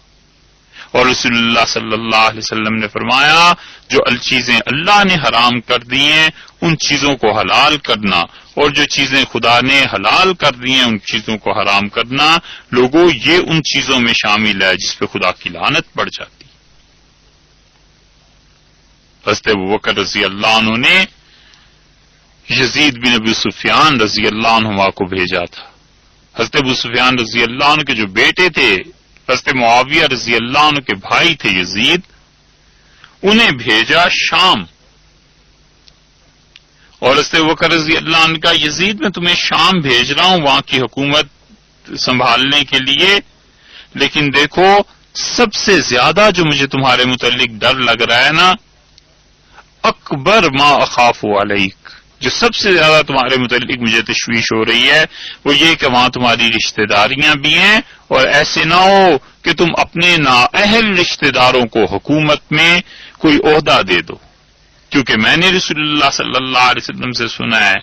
اور رسول اللہ صلی اللہ علیہ وسلم نے فرمایا جو چیزیں اللہ نے حرام کر دی ہیں ان چیزوں کو حلال کرنا، اور جو چیزیں خدا نے حلال کر دی ہیں ان چیزوں کو حرام کرنا، لوگوں یہ ان چیزوں میں شامل ہے جس پہ خدا کی لعنت پڑ جاتی۔ حضرت ابوبکر رضی اللہ عنہ نے یزید بن ابی سفیان رضی اللہ عنہ کو بھیجا تھا۔ حضرت ابو سفیان رضی اللہ عنہ کے جو بیٹے تھے حضرت معاویہ رضی اللہ عنہ کے بھائی تھے یزید، انہیں بھیجا شام، اور حضرت ابوبکر رضی اللہ عنہ کا یزید میں تمہیں شام بھیج رہا ہوں وہاں کی حکومت سنبھالنے کے لیے، لیکن دیکھو سب سے زیادہ جو مجھے تمہارے متعلق ڈر لگ رہا ہے نا، اکبر ما اخاف علیک، جو سب سے زیادہ تمہارے متعلق مجھے تشویش ہو رہی ہے وہ یہ کہ وہاں تمہاری رشتہ داریاں بھی ہیں، اور ایسے نہ ہو کہ تم اپنے نااہل رشتہ داروں کو حکومت میں کوئی عہدہ دے دو، کیونکہ میں نے رسول اللہ صلی اللہ علیہ وسلم سے سنا ہے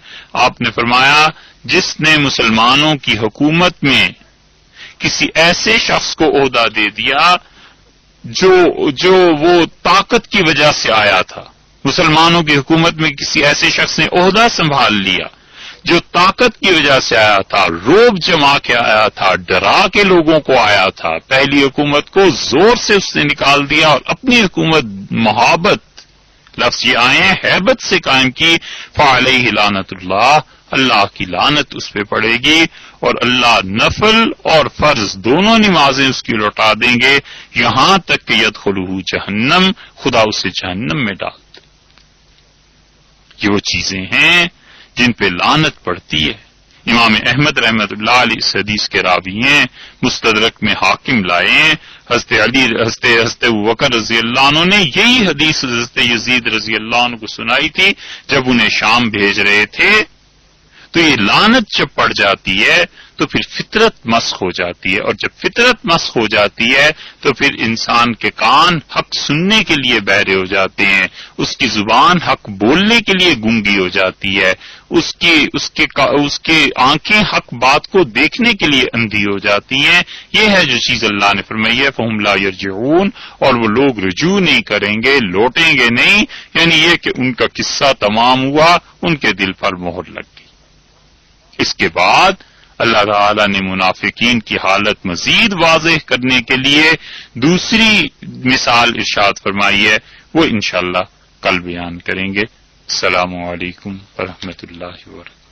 آپ نے فرمایا جس نے مسلمانوں کی حکومت میں کسی ایسے شخص کو عہدہ دے دیا جو وہ طاقت کی وجہ سے آیا تھا، مسلمانوں کی حکومت میں کسی ایسے شخص نے عہدہ سنبھال لیا جو طاقت کی وجہ سے آیا تھا، روب جما کے آیا تھا، ڈرا کے لوگوں کو آیا تھا، پہلی حکومت کو زور سے اس نے نکال دیا اور اپنی حکومت محابت لفظ یہ آئے ہیں ہیبت سے قائم کی، فعلیہ لعنت اللہ، اللہ کی لعنت اس پہ پڑے گی، اور اللہ نفل اور فرض دونوں نمازیں اس کی لوٹا دیں گے یہاں تک کہ یدخلہ جہنم، خدا اسے جہنم میں ڈال دے۔ یہ وہ چیزیں ہیں جن پہ لعنت پڑتی ہے۔ امام احمد رحمۃ اللہ علیہ اس حدیث کے راوی ہیں، مستدرک میں حاکم لائے ہیں، حضرت ابوبکر رضی اللہ عنہ نے یہی حدیث حضرت یزید رضی اللہ عنہ کو سنائی تھی جب انہیں شام بھیج رہے تھے، تو یہ لعنت جب پڑ جاتی ہے تو تو پھر فطرت مسخ ہو جاتی ہے، اور جب فطرت مسخ ہو جاتی ہے تو پھر انسان کے کان حق سننے کے لیے بہرے ہو جاتے ہیں، اس کی زبان حق بولنے کے لیے گونگی ہو جاتی ہے، اس کے آنکھیں حق بات کو دیکھنے کے لیے اندھی ہو جاتی ہیں۔ یہ ہے جو چیز اللہ نے فرمائی ہے فَهُمْ لَا يَرْجِعُونَ، اور وہ لوگ رجوع نہیں کریں گے، لوٹیں گے نہیں، یعنی یہ کہ ان کا قصہ تمام ہوا، ان کے دل پر مہر لگ گئی۔ اس کے بعد اللہ تعالی نے منافقین کی حالت مزید واضح کرنے کے لیے دوسری مثال ارشاد فرمائی ہے، وہ انشاءاللہ کل بیان کریں گے۔ السلام علیکم ورحمۃ اللہ وبرکاتہ۔